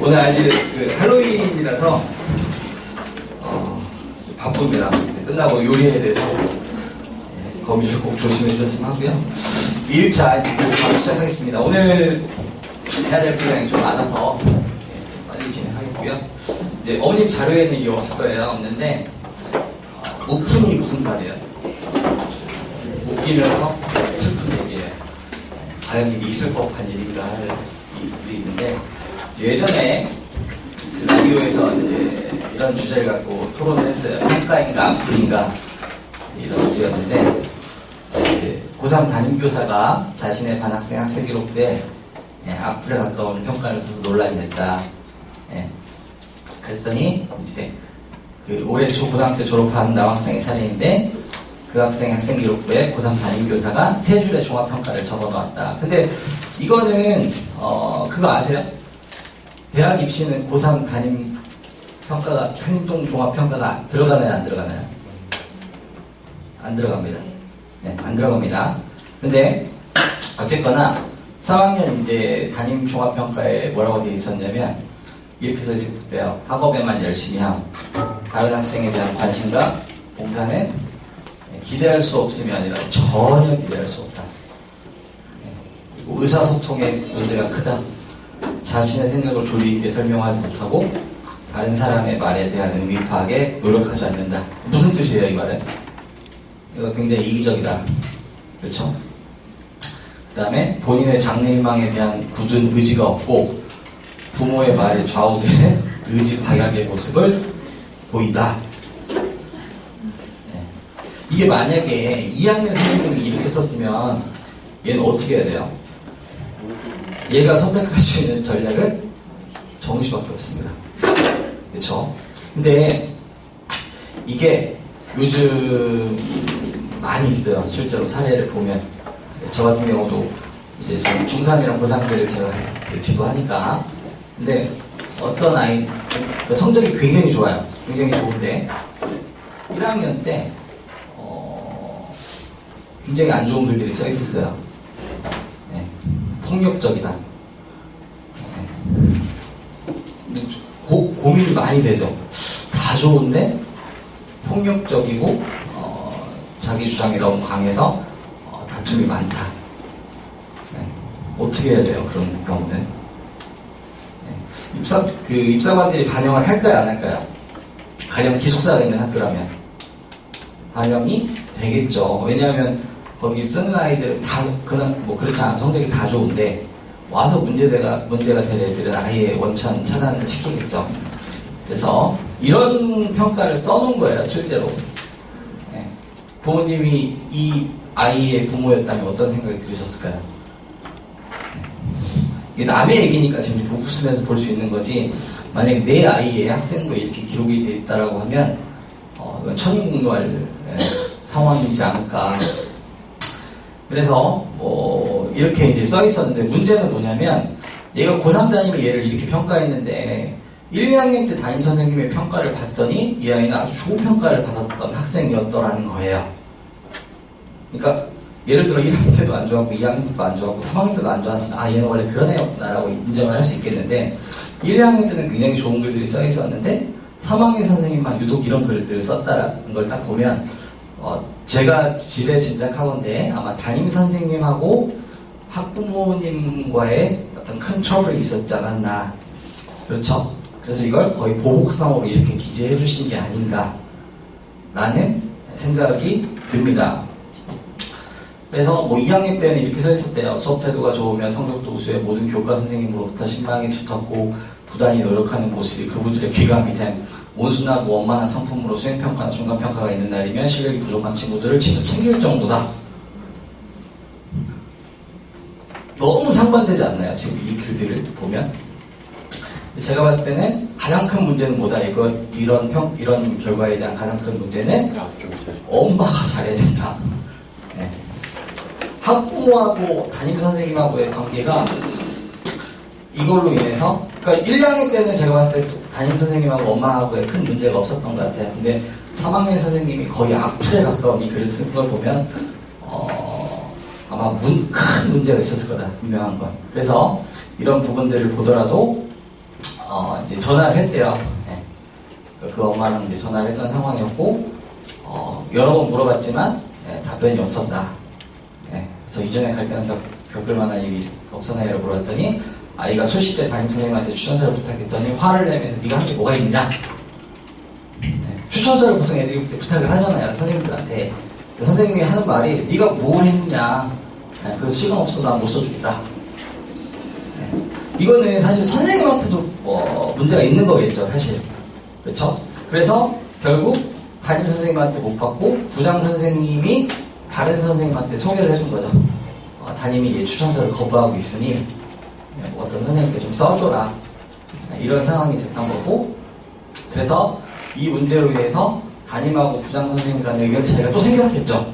오늘 아직 할로윈이라서 바쁩니다. 끝나고 요리에 대해서 거미를 꼭 조심해 주셨으면 하고요. 2일차 바로 시작하겠습니다. 오늘 해야 될 분량이 좀 많아서 빨리 진행하겠고요. 이제 어머님 자료에는 이게 없을 거예요. 없는데 우푼이 무슨 말이에요? 웃기면서 슬픈 얘기예요. 과연 이게 있을 법한 일인가 할 일이 있는데, 예전에 라디오에서 이제 이런 주제를 갖고 토론을 했어요. 평가인가 악플인가 이런 주제였는데, 이제 고3 담임교사가 자신의 반 학생 학생 기록부에 악플에 가까운 평가를 써서 논란이 됐다. 그랬더니 이제 올해 고등학교 졸업한 남학생의 사례인데, 그 학생 학생 기록부에 고3 담임교사가 3줄의 종합평가를 적어놓았다. 근데 이거는 그거 아세요? 대학 입시는 고3 담임평가가, 행동 종합평가가 들어가나요? 안 들어가나요? 안 들어갑니다. 네, 안 들어갑니다. 근데 어쨌거나 3학년 이제 담임 종합평가에 뭐라고 되어 있었냐면 이렇게 써 있었대요. 학업에만 열심히 함. 다른 학생에 대한 관심과 봉사는 기대할 수 없음이 아니라 전혀 기대할 수 없다. 그리고 의사소통에 문제가 크다. 자신의 생각을 조리 있게 설명하지 못하고 다른 사람의 말에 대한 의미 파악에 노력하지 않는다. 무슨 뜻이에요, 이 말은? 이거 굉장히 이기적이다. 그렇죠? 그 다음에 본인의 장래희망에 대한 굳은 의지가 없고 부모의 말에 좌우되는 의지 발각의 모습을 보인다. 이게 만약에 2학년 선생님이 이렇게 썼으면 얘는 어떻게 해야 돼요? 얘가 선택할 수 있는 전략은 정시밖에 없습니다. 그렇죠? 근데 이게 요즘 많이 있어요. 실제로 사례를 보면. 저 같은 경우도 이제 지금 중3이랑 고3들을 제가 지도하니까. 근데 어떤 아이, 성적이 굉장히 좋아요. 굉장히 좋은데 1학년 때 굉장히 안 좋은 글들이 써 있었어요. 폭력적이다. 고민이 많이 되죠. 다 좋은데 폭력적이고 자기 주장이 너무 강해서 다툼이 많다. 어떻게 해야 돼요? 그런 경우는 입사관들이 반영을 할까요? 안 할까요? 가령 기숙사가 있는 학교라면 반영이 되겠죠. 왜냐하면 거기 쓰는 아이들은 다 그냥 뭐 그렇지 않아 성적이 다 좋은데 와서 문제가 될 애들은 아예 원천 차단을 시키겠죠. 그래서 이런 평가를 써놓은 거예요, 실제로. 부모님이 이 아이의 부모였다면 어떤 생각이 들으셨을까요? 이게 남의 얘기니까 지금 이렇게 웃으면서 볼 수 있는 거지, 만약에 내 아이의 학생부에 이렇게 기록이 돼 있다라고 하면 이건 천인공노할 상황이지 않을까. 그래서 이렇게 이제 써 있었는데, 문제는 뭐냐면 얘가 고3 담임이 얘를 이렇게 평가했는데 1, 2학년 때 담임 선생님의 평가를 봤더니 이 아이는 아주 좋은 평가를 받았던 학생이었더라는 거예요. 그러니까 예를 들어 1학년 때도 안 좋았고 2학년 때도 안 좋았고 3학년 때도 안 좋았으면 얘는 원래 그런 애였구나 라고 인정을 할 수 있겠는데, 1, 2학년 때는 굉장히 좋은 글들이 써 있었는데 3학년 선생님만 유독 이런 글들을 썼다라는 걸 딱 보면 제가 집에 짐작하건데 아마 담임 선생님하고 학부모님과의 어떤 큰 트러블이 있었지 않았나. 그렇죠? 그래서 이걸 거의 보복성으로 이렇게 기재해 주신 게 아닌가 라는 생각이 듭니다. 그래서 2학년 때는 이렇게 써 있었대요. 수업 태도가 좋으면 성적도 우수해 모든 교과 선생님으로부터 신망이 두텁고 부단히 노력하는 모습이 그분들의 귀감이 된 온순하고 원만한 성품으로 수행평가나 중간평가가 있는 날이면 실력이 부족한 친구들을 진짜 챙길 정도다. 너무 상반되지 않나요? 지금 이 글들을 보면? 제가 봤을 때는 가장 큰 문제는 뭐다? 이런 결과에 대한 가장 큰 문제는 엄마가 잘해야 된다. 학부모하고 담임선생님하고의 관계가 이걸로 인해서, 그러니까 1, 2학년 때는 제가 봤을 때 담임선생님하고 엄마하고의 큰 문제가 없었던 것 같아요. 근데 3학년 선생님이 거의 악플에 가까운 이 글을 쓴 걸 보면 아마 큰 문제가 있었을 거다, 분명한 건. 그래서 이런 부분들을 보더라도 이제 전화를 했대요. 예. 그 엄마랑 이제 전화를 했던 상황이었고, 여러 번 물어봤지만, 예, 답변이 없었다. 예. 그래서 이전에 갈등을 겪을 만한 일이 없었나요? 물어봤더니, 아이가 수시대 담임선생님한테 추천서를 부탁했더니, 화를 내면서 네가 한 게 뭐가 있느냐? 예. 추천서를 보통 애들이 부탁을 하잖아요. 선생님들한테. 선생님이 하는 말이, 네가 뭘 했느냐? 예. 그래서 시간 없어, 나 못 써주겠다. 이거는 사실 선생님한테도 문제가 있는 거겠죠, 사실. 그렇죠? 그래서 결국 담임 선생님한테 못 받고 부장 선생님이 다른 선생님한테 소개를 해준 거죠. 담임이 추천서를 거부하고 있으니 어떤 선생님께 좀 써줘라. 이런 상황이 됐던 거고, 그래서 이 문제로 인해서 담임하고 부장 선생님 간의 의견 차이가 또 생겼겠죠.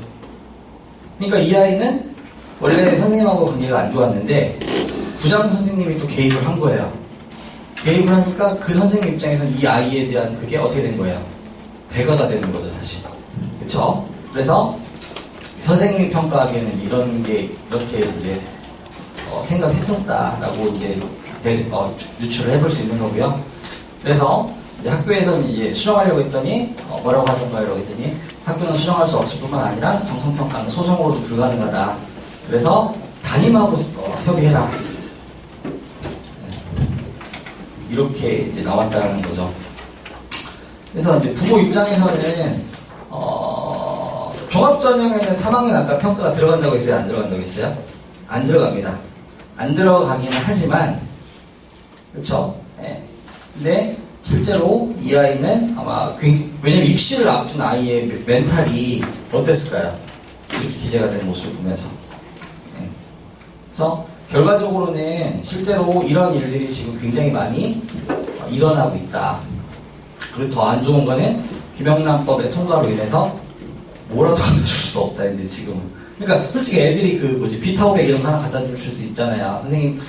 그러니까 이 아이는 원래 선생님하고 관계가 안 좋았는데 부장 선생님이 또 개입을 한 거예요. 개입을 하니까 그 선생님 입장에서는 이 아이에 대한 그게 어떻게 된 거예요? 배가가 되는 거죠, 사실. 그쵸? 그래서 선생님이 평가하기에는 이런 게 이렇게 이제 생각했었다라고 이제 유추를 해볼 수 있는 거고요. 그래서 이제 학교에서는 이제 수정하려고 했더니 뭐라고 하던가 이러고 했더니 학교는 수정할 수 없을 뿐만 아니라 정성평가는 소송으로도 불가능하다. 그래서 담임하고 협의해라. 이렇게 이제 나왔다는 거죠. 그래서 이제 부모 입장에서는 종합전형에는 3학년 아까 평가가 들어간다고 했어요? 안 들어간다고 했어요? 안 들어갑니다. 안 들어가기는 하지만, 그쵸? 네. 근데 실제로 이 아이는 아마 왜냐면 입시를 앞둔 아이의 멘탈이 어땠을까요? 이렇게 기재가 된 모습을 보면서. 네. 그래서 결과적으로는 실제로 이런 일들이 지금 굉장히 많이 일어나고 있다. 그리고 더 안 좋은 거는 김영란법의 통과로 인해서 뭐라도 갖다 줄 수 없다, 이제 지금은. 그러니까 솔직히 애들이 비타오백 이런 거 하나 갖다 줄 수 있잖아요. 선생님,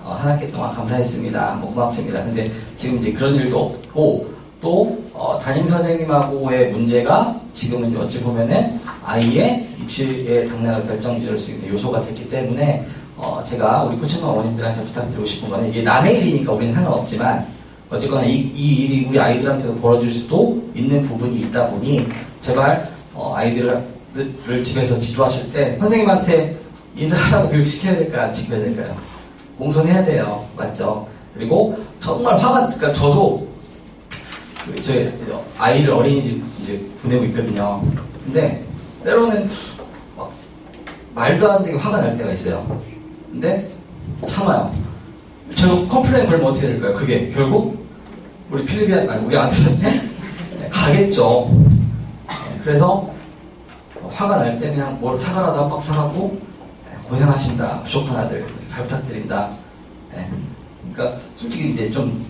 한 학기 동안 감사했습니다. 고맙습니다. 근데 지금 이제 그런 일도 없고, 또, 담임 선생님하고의 문제가 지금은 어찌 보면은 아이의 입시의 당락을 결정지을 수 있는 요소가 됐기 때문에 제가 우리 코칭과 어머님들한테 부탁드리고 싶은 거는 이게 남의 일이니까 우리는 상관없지만 어쨌거나 이 일이 우리 아이들한테도 벌어질 수도 있는 부분이 있다 보니 제발 아이들을 집에서 지도하실 때 선생님한테 인사하라고 교육시켜야 될까요? 안 시켜야 될까요? 공손해야 돼요. 맞죠? 그리고 정말 그러니까 저도 저희 아이를 어린이집 이제 보내고 있거든요. 근데 때로는 말도 안 되게 화가 날 때가 있어요. 근데 참아요. 저 컴플레인 걸면 어떻게 될까요? 그게 결국 우리 우리 아들한테 가겠죠. 그래서 화가 날 때 그냥 뭘 사가라도 한 박스 사가고 고생하신다, 부족한 아들 잘 부탁드린다. 그러니까 솔직히 이제 좀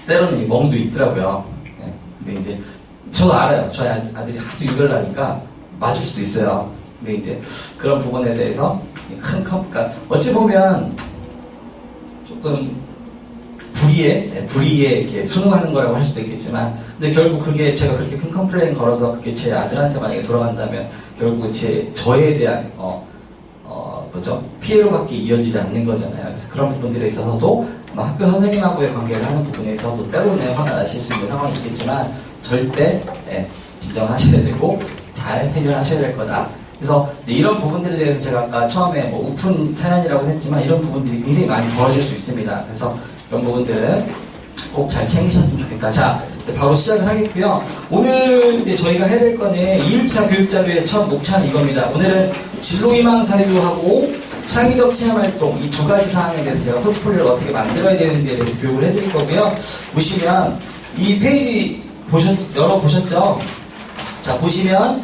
때로는 멍도 있더라고요. 근데 이제 저도 알아요. 저희 아들이 하도 이걸 하니까 맞을 수도 있어요. 근데 이제 그런 부분에 대해서 그러니까 어찌 보면 조금 불의에 이렇게 순응하는 거라고 할 수도 있겠지만, 근데 결국 그게 제가 그렇게 큰 컴플레인 걸어서 그게 제 아들한테 만약에 돌아간다면 결국 저에 대한 피해로밖에 이어지지 않는 거잖아요. 그래서 그런 부분들에 있어서도 학교 선생님하고의 관계를 하는 부분에 있어서도 때로는 화가 나실 수 있는 상황이 있겠지만 절대 진정하셔야 되고 잘 해결하셔야 될 거다. 그래서 이런 부분들에 대해서 제가 아까 처음에 우픈 사연이라고 했지만 이런 부분들이 굉장히 많이 벌어질 수 있습니다. 그래서 이런 부분들은 꼭 잘 챙기셨으면 좋겠다. 자, 바로 시작을 하겠고요. 오늘 이제 저희가 해야 될 거는 2일차 교육자료의 첫 목차는 이겁니다. 오늘은 진로희망 사유하고 창의적 체험활동 이 두 가지 사항에 대해서 제가 포트폴리오를 어떻게 만들어야 되는지에 대해서 교육을 해드릴 거고요. 보시면 이 페이지 열어보셨죠? 자, 보시면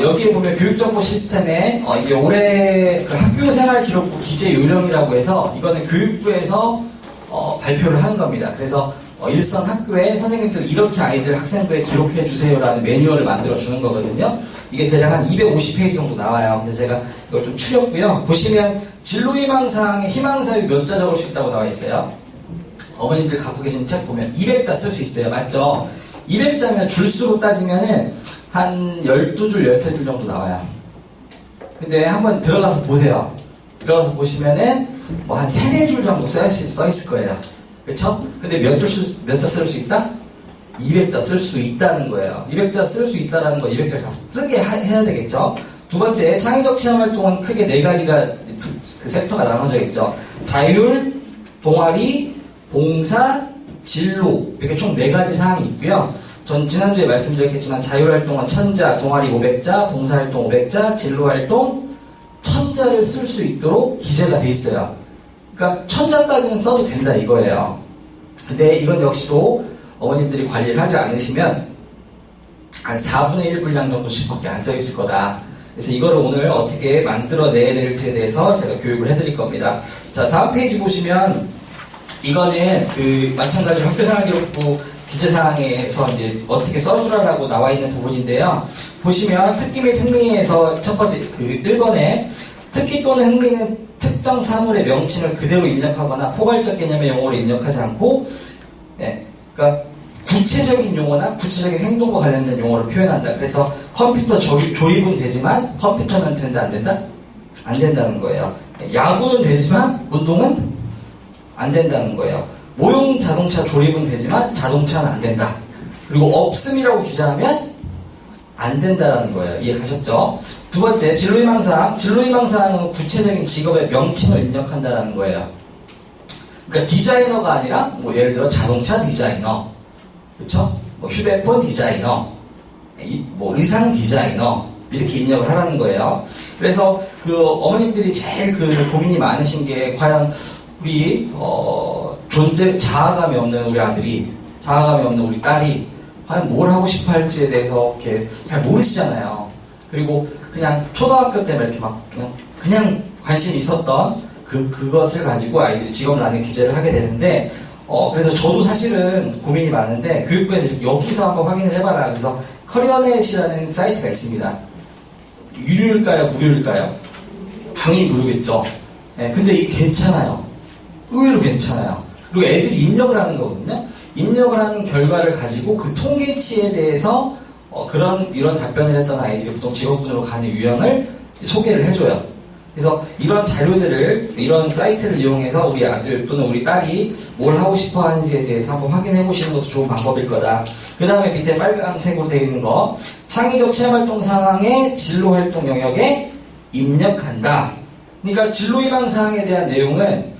여기에 보면 교육정보 시스템에 이게 올해 그 학교생활기록부 기재 요령이라고 해서 이거는 교육부에서 발표를 하는 겁니다. 그래서 일선 학교에 선생님들 이렇게 아이들 학생부에 기록해 주세요라는 매뉴얼을 만들어 주는 거거든요. 이게 대략 한 250페이지 정도 나와요. 근데 제가 이걸 좀 추렸고요. 보시면 진로희망사항에 희망사유 몇 자 적을 수 있다고 나와 있어요. 어머님들 갖고 계신 책 보면 200자 쓸 수 있어요. 맞죠? 200자면 줄수로 따지면은 한 12줄, 13줄 정도 나와요. 근데 한번 들어가서 보세요. 들어가서 보시면은 뭐 한 3, 4줄 정도 써 있을 거예요. 그쵸? 근데 몇 자 쓸 수 있다? 200자 쓸 수 있다는 거예요. 200자 쓸 수 있다는 거 200자 다 쓰게 해야 되겠죠? 두 번째, 창의적 체험 활동은 크게 네 가지가 그 섹터가 나눠져 있죠. 자율, 동아리, 봉사, 진로. 이렇게 총 네 가지 사항이 있고요. 전 지난주에 말씀드렸겠지만 자율활동은 1000자, 동아리 500자, 봉사활동 500자, 진로활동 1000자를 쓸 수 있도록 기재가 돼 있어요. 그러니까 1000자까지는 써도 된다 이거예요. 근데 이건 역시도 어머님들이 관리를 하지 않으시면 한 4분의 1 분량 정도씩밖에 안 써 있을 거다. 그래서 이거를 오늘 어떻게 만들어내야 될지에 대해서 제가 교육을 해드릴 겁니다. 자, 다음 페이지 보시면 이거는 그 마찬가지로 학교생활기록부 기재사항에서 이제 어떻게 써주라라고 나와 있는 부분인데요. 보시면 특기 및 흥미에서 첫 번째 그 1번에 특기 또는 흥미는 특정 사물의 명칭을 그대로 입력하거나 포괄적 개념의 용어로 입력하지 않고, 그러니까 구체적인 용어나 구체적인 행동과 관련된 용어를 표현한다. 그래서 컴퓨터 조립은 되지만 컴퓨터는 된다 안 된다? 안 된다는 거예요. 야구는 되지만 운동은 안 된다는 거예요. 모용 자동차 조립은 되지만 자동차는 안 된다. 그리고 없음이라고 기재하면 안 된다는 거예요. 이해하셨죠? 두 번째, 진로희망사항. 진로희망사항은 구체적인 직업의 명칭을 입력한다는 거예요. 그러니까 디자이너가 아니라 뭐 예를 들어 자동차 디자이너, 그렇죠? 뭐 휴대폰 디자이너, 뭐 의상 디자이너 이렇게 입력을 하라는 거예요. 그래서 그 어머님들이 제일 그 고민이 많으신 게 과연 우리 자아감이 없는 우리 아들이, 자아감이 없는 우리 딸이 과연 뭘 하고 싶어 할지에 대해서 이렇게 잘 모르시잖아요. 그리고 그냥 초등학교 때만 이렇게 막 그냥 관심이 있었던 그것을 가지고 아이들이 직업 라는 기재를 하게 되는데, 그래서 저도 사실은 고민이 많은데 교육부에서 여기서 한번 확인을 해봐라. 그래서 커리어넷이라는 사이트가 있습니다. 유료일까요? 무료일까요? 당연히 무료겠죠. 네, 근데 이게 괜찮아요. 의외로 괜찮아요. 그리고 애들이 입력을 하는 거거든요. 입력을 하는 결과를 가지고 그 통계치에 대해서 이런 답변을 했던 아이들이 보통 직업군으로 가는 유형을 소개를 해줘요. 그래서 이런 자료들을, 이런 사이트를 이용해서 우리 아들 또는 우리 딸이 뭘 하고 싶어 하는지에 대해서 한번 확인해 보시는 것도 좋은 방법일 거다. 그 다음에 밑에 빨간색으로 되어 있는 거, 창의적 체험활동 상황의 진로활동 영역에 입력한다. 그러니까 진로희망 사항에 대한 내용은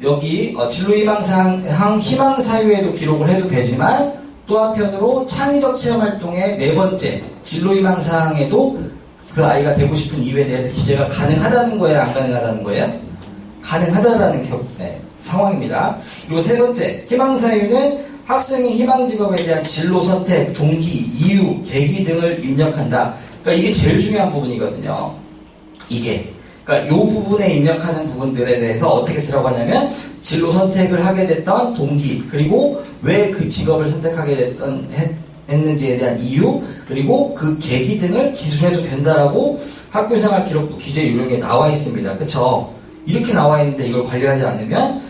여기 진로희망사항 희망사유에도 기록을 해도 되지만, 또 한편으로 창의적 체험활동의 네 번째 진로희망사항에도 그 아이가 되고 싶은 이유에 대해서 기재가 가능하다는 거예요? 안 가능하다는 거예요? 가능하다라는 상황입니다. 그리고 세 번째, 희망사유는 학생의 희망직업에 대한 진로 선택, 동기, 이유, 계기 등을 입력한다. 그러니까 이게 제일 중요한 부분이거든요. 이게. 그러니까 이 부분에 입력하는 부분들에 대해서 어떻게 쓰라고 하냐면, 진로 선택을 하게 됐던 동기, 그리고 왜 그 직업을 선택하게 했는지에 대한 이유, 그리고 그 계기 등을 기술해도 된다라고 학교생활 기록부 기재 요령에 나와 있습니다. 그쵸? 이렇게 나와 있는데 이걸 관리하지 않으면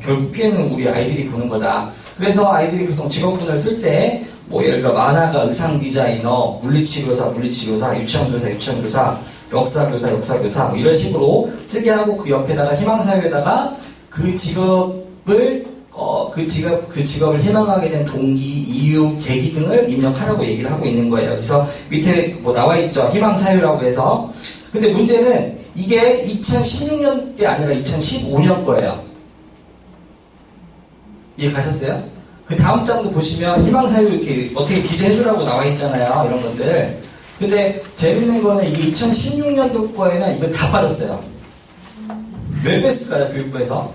결국 피해는 우리 아이들이 보는 거다. 그래서 아이들이 보통 직업군을 쓸 때 뭐 예를 들어 만화가 의상 디자이너, 물리치료사, 유치원교사, 역사교사 뭐 이런 식으로 쓰게 하고, 그 옆에다가 희망사유에다가 그 직업을 희망하게 된 동기, 이유, 계기 등을 입력하라고 얘기를 하고 있는 거예요. 그래서 밑에 뭐 나와 있죠. 희망사유라고 해서. 근데 문제는 이게 2016년이 아니라 2015년 거예요. 이해 가셨어요? 그 다음 장도 보시면 희망사유 이렇게 어떻게 기재해주라고 나와 있잖아요. 이런 것들. 근데 재밌는 거는 이게 2016년도 거에는 이거 다 빠졌어요. 왜 뺐을까요? 교육부에서?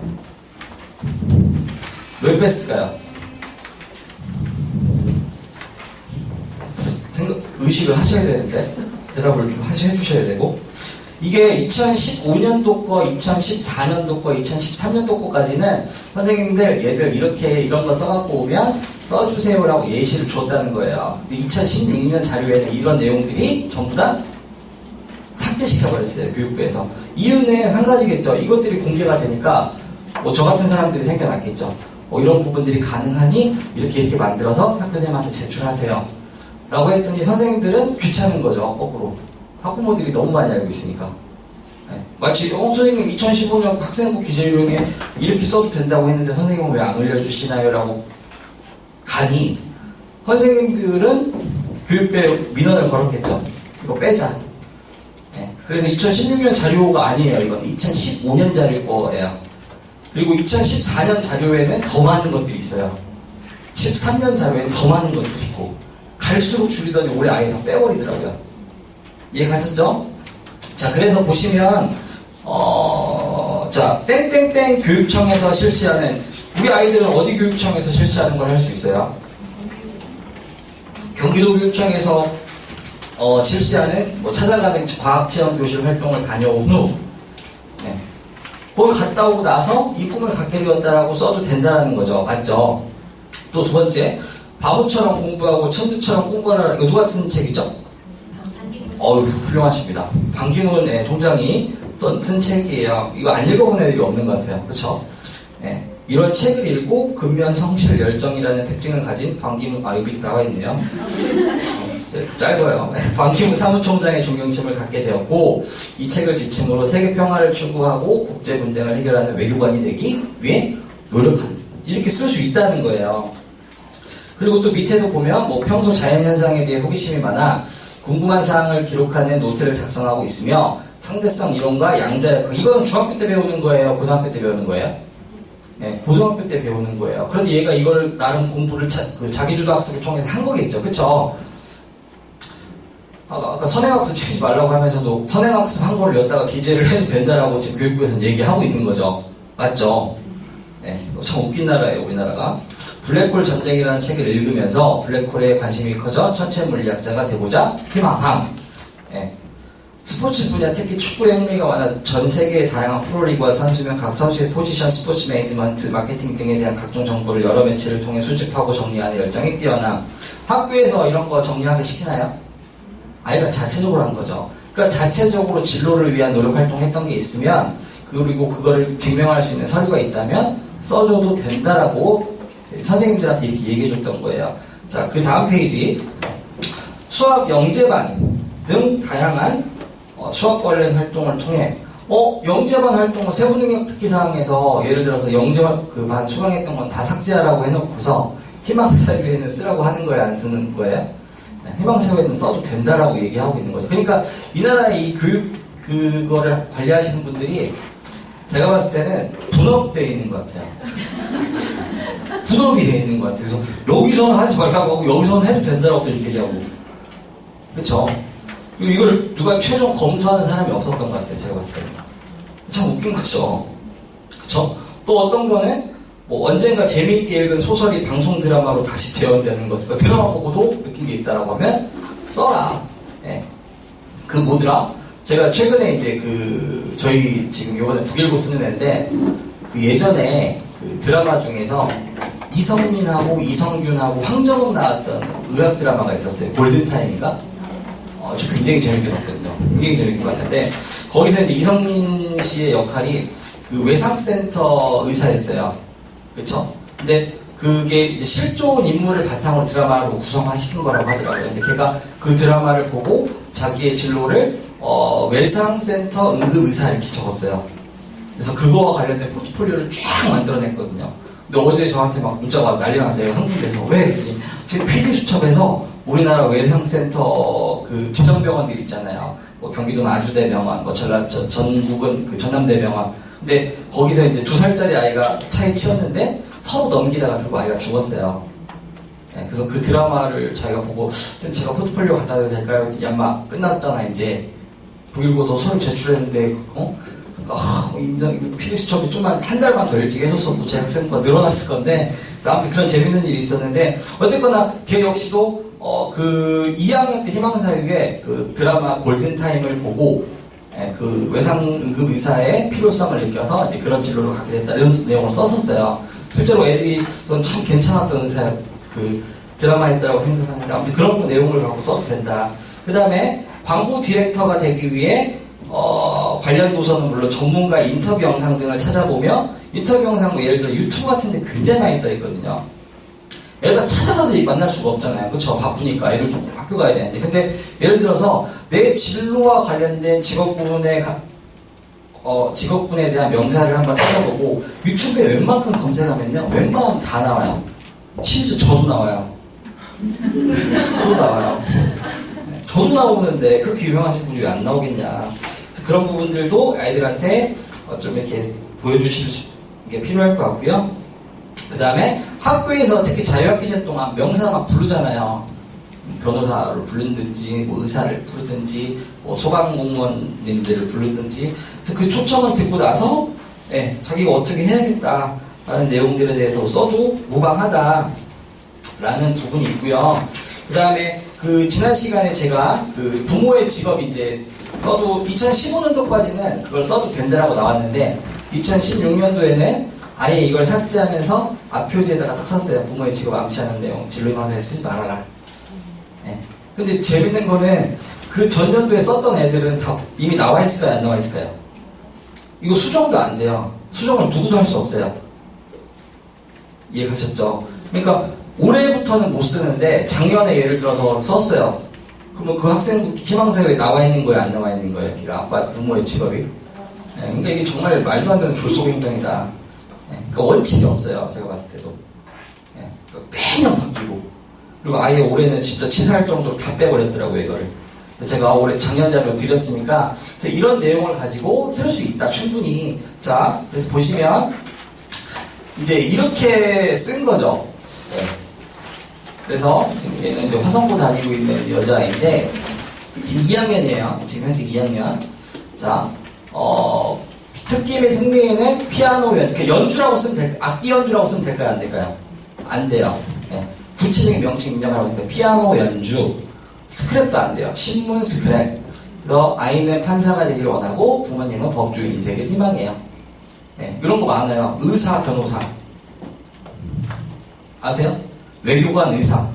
왜 뺐을까요? 의식을 하셔야 되는데 대답을 좀 해주셔야 되고, 이게 2015년도 거, 2014년도 거, 2013년도 거까지는 선생님들 얘들 이런 거 써갖고 오면 써주세요라고 예시를 줬다는 거예요. 근데 2016년 자료에는 이런 내용들이 전부 다 삭제시켜버렸어요. 교육부에서. 이유는 한 가지겠죠. 이것들이 공개가 되니까 뭐 저 같은 사람들이 생겨났겠죠. 이런 부분들이 가능하니 이렇게 만들어서 학교생한테 제출하세요 라고 했더니 선생님들은 귀찮은 거죠. 거꾸로 학부모들이 너무 많이 알고 있으니까. 마치 선생님 2015년 학생부 기재요령에 이렇게 써도 된다고 했는데 선생님은 왜 안 올려주시나요? 라고 가니 선생님들은 교육부에 민원을 걸었겠죠. 이거 빼자. 그래서 2016년 자료가 아니에요. 이건 2015년 자료일 거예요. 그리고 2014년 자료에는 더 많은 것들이 있어요. 13년 자료에는 더 많은 것들이 있고 갈수록 줄이더니 올해 아예 다 빼버리더라고요. 이해가셨죠? 자, 그래서 보시면 자, 땡땡땡 교육청에서 실시하는 우리 아이들은 어디 교육청에서 실시하는 걸 할 수 있어요? 경기도 교육청에서 실시하는 찾아가는 과학체험 교실 활동을 다녀온 후 거기 갔다 오고 나서 이 꿈을 갖게 되었다라고 써도 된다는 거죠. 맞죠? 또 두 번째, 바보처럼 공부하고 천재처럼 꿈꿔라. 이거 누가 쓴 책이죠? 훌륭하십니다. 방기문 총장이 쓴 책이에요. 이거 안 읽어본 애들이 없는 것 같아요. 그렇죠? 이런 책을 읽고 근면 성실 열정이라는 특징을 가진 방기문, 여기 밑에 나와 있네요. 짧아요. 방기문 사무총장의 존경심을 갖게 되었고 이 책을 지침으로 세계 평화를 추구하고 국제 분쟁을 해결하는 외교관이 되기 위해 노력한 이렇게 쓸 수 있다는 거예요. 그리고 또 밑에도 보면 평소 자연현상에 대해 호기심이 많아 궁금한 사항을 기록하는 노트를 작성하고 있으며 상대성 이론과 양자역학 이건 중학교 때 배우는 거예요? 고등학교 때 배우는 거예요? 고등학교 때 배우는 거예요. 그런데 얘가 이걸 나름 공부를 자기주도 학습을 통해서 한 거겠죠. 그쵸? 아까 선행학습 시키지 말라고 하면서도 선행학습 한 거를 엿다가 기재를 해도 된다라고 지금 교육부에서는 얘기하고 있는 거죠. 맞죠? 참 웃긴 나라예요, 우리나라가. 블랙홀 전쟁이라는 책을 읽으면서 블랙홀에 관심이 커져 천체 물리학자가 되고자 희망함. 스포츠 분야 특히 축구에 흥미가 많아 전 세계의 다양한 프로리그와 선수명 각 선수의 포지션, 스포츠 매니지먼트, 마케팅 등에 대한 각종 정보를 여러 매체를 통해 수집하고 정리하는 열정이 뛰어남. 학교에서 이런 거 정리하게 시키나요? 아이가 자체적으로 한 거죠. 그러니까 자체적으로 진로를 위한 노력 활동했던 게 있으면 그리고 그거를 증명할 수 있는 서류가 있다면 써줘도 된다라고 선생님들한테 이렇게 얘기해줬던 거예요. 자, 그 다음 페이지 수학 영재반 등 다양한 수학 관련 활동을 통해 영재반 활동을 세부능력 특기사항에서 예를 들어서 영재반 수강했던 건 다 삭제하라고 해놓고서 희망사회에는 쓰라고 하는 거예요? 안 쓰는 거예요? 희망사회는 써도 된다라고 얘기하고 있는 거죠. 그러니까 이 나라의 이 교육 그거를 관리하시는 분들이 제가 봤을 때는 분업되어 있는 것 같아요. 분업이 되어 있는 것 같아요. 그래서 여기서는 하지 말라고 하고 여기서는 해도 된다라고 이렇게 얘기하고 그렇죠? 그리고 이걸 누가 최종 검토하는 사람이 없었던 것 같아요. 제가 봤을 때는 참 웃긴 거죠. 그렇죠? 또 어떤 거는 언젠가 재미있게 읽은 소설이 방송 드라마로 다시 재현되는 것을 그러니까 드라마 보고도 느낀 게 있다라고 하면 써라. 그 뭐더라? 제가 최근에 이제 저희 지금 요번에 북일고 쓰는 애인데 그 예전에 그 드라마 중에서 이성민하고 이성균하고 황정음 나왔던 의학 드라마가 있었어요. 골든타임인가? 저 굉장히 재밌게 봤거든요. 굉장히 재밌게 봤는데 거기서 이제 이성민 씨의 역할이 그 외상센터 의사였어요. 그렇죠? 근데 그게 이제 실존 인물을 바탕으로 드라마로 구성화시킨 거라고 하더라고요. 근데 걔가 그 드라마를 보고 자기의 진로를 외상센터 응급의사 이렇게 적었어요. 그래서 그거와 관련된 포트폴리오를 쫙 만들어냈거든요. 근데 어제 저한테 막 문자가 난리가 났어요. 한국에서. 왜? 그랬더니 지금 PD수첩에서 우리나라 외상센터 그 지정병원들 있잖아요. 경기도 마주대병원, 전국은 그 전남대병원. 근데 거기서 이제 2살짜리 아이가 차에 치였는데 서로 넘기다가 결국 아이가 죽었어요. 그래서 그 드라마를 자기가 보고 좀 제가 포트폴리오 갖다 대도 될까요? 야마 끝났잖아 이제. 북일고도 서류 제출했는데 PD수첩이 좀만 한 달만 더 일찍 해줬어도 제 학생부가 늘어났을 건데 아무튼 그런 재밌는 일이 있었는데 어쨌거나 걔 역시도 그 2학년 때 희망사회에 그 드라마 골든타임을 보고 그 외상응급 의사의 필요성을 느껴서 이제 그런 진로를 갖게 됐다 이런 내용을 썼었어요. 실제로 애들이 넌 참 괜찮았던 의사 그 드라마였다라고 생각하는데 아무튼 그런 내용을 갖고 써도 된다. 그 다음에 광고 디렉터가 되기 위해 관련 도서는 물론 전문가 인터뷰 영상 등을 찾아보며 인터뷰 영상 예를 들어 유튜브 같은 데 굉장히 많이 떠있거든요. 애가 찾아가서 만날 수가 없잖아요. 그쵸? 바쁘니까 애들도 학교 가야 되는데 근데 예를 들어서 내 진로와 관련된 직업 부분에 직업군에 대한 명사를 한번 찾아보고 유튜브에 웬만큼 검색하면요 웬만하면 다 나와요. 심지어 저도 나와요. 저도 나와요. 저도 나오는데 그렇게 유명하신 분이 왜 안 나오겠냐. 그래서 그런 부분들도 아이들한테 좀 이렇게 보여주실 게 필요할 것 같고요. 그 다음에 학교에서 특히 자유학기 시절 동안 명사 막 부르잖아요. 변호사를 부르든지 뭐 의사를 부르든지 뭐 소방공무원님들을 부르든지 그래서 그 초청을 듣고 나서 자기가 어떻게 해야겠다라는 내용들에 대해서 써도 무방하다라는 부분이 있고요. 그 다음에 그 지난 시간에 제가 그 부모의 직업 이제 써도 2015년도까지는 그걸 써도 된다라고 나왔는데 2016년도에는 아예 이걸 삭제하면서 앞표지에다가 딱 썼어요. 부모의 직업 암시하는 내용 진로희망사에 쓰지 말아라. 근데 재밌는 거는 그 전년도에 썼던 애들은 다 이미 나와 있을까요? 안 나와 있을까요? 이거 수정도 안 돼요. 수정을 누구도 할 수 없어요. 이해가셨죠? 그러니까 올해부터는 못 쓰는데 작년에 예를 들어서 썼어요. 그러면 그 학생 희망사역에 나와 있는 거예요? 안 나와 있는 거예요? 그 아빠 부모의 직업이? 그러니까 이게 정말 말도 안 되는 졸속 행정이다. 그러니까 원칙이 없어요. 제가 봤을 때도. 그러니까 매년 바뀌고. 그리고 아예 올해는 진짜 치사할 정도로 다 빼버렸더라고요, 이거를. 제가 올해 작년 자료 드렸으니까, 그래서 이런 내용을 가지고 쓸 수 있다, 충분히. 자, 그래서 보시면, 이제 이렇게 쓴 거죠. 그래서 지금 얘는 이제 화성고 다니고 있는 여자인데, 지금 2학년이에요. 지금 현재 2학년. 자, 특기 및 흥미에는 피아노 연주라고 쓰면 될까요? 악기 연주라고 쓰면 될까요? 안 될까요? 안 돼요. 구체적인 명칭 입력하라고 하니까 피아노 연주, 스크랩도 안 돼요. 신문 스크랩. 그래서 아이는 판사가 되길 원하고 부모님은 법조인이 되길 희망해요. 이런 거 많아요. 의사, 변호사. 아세요? 외교관, 의사.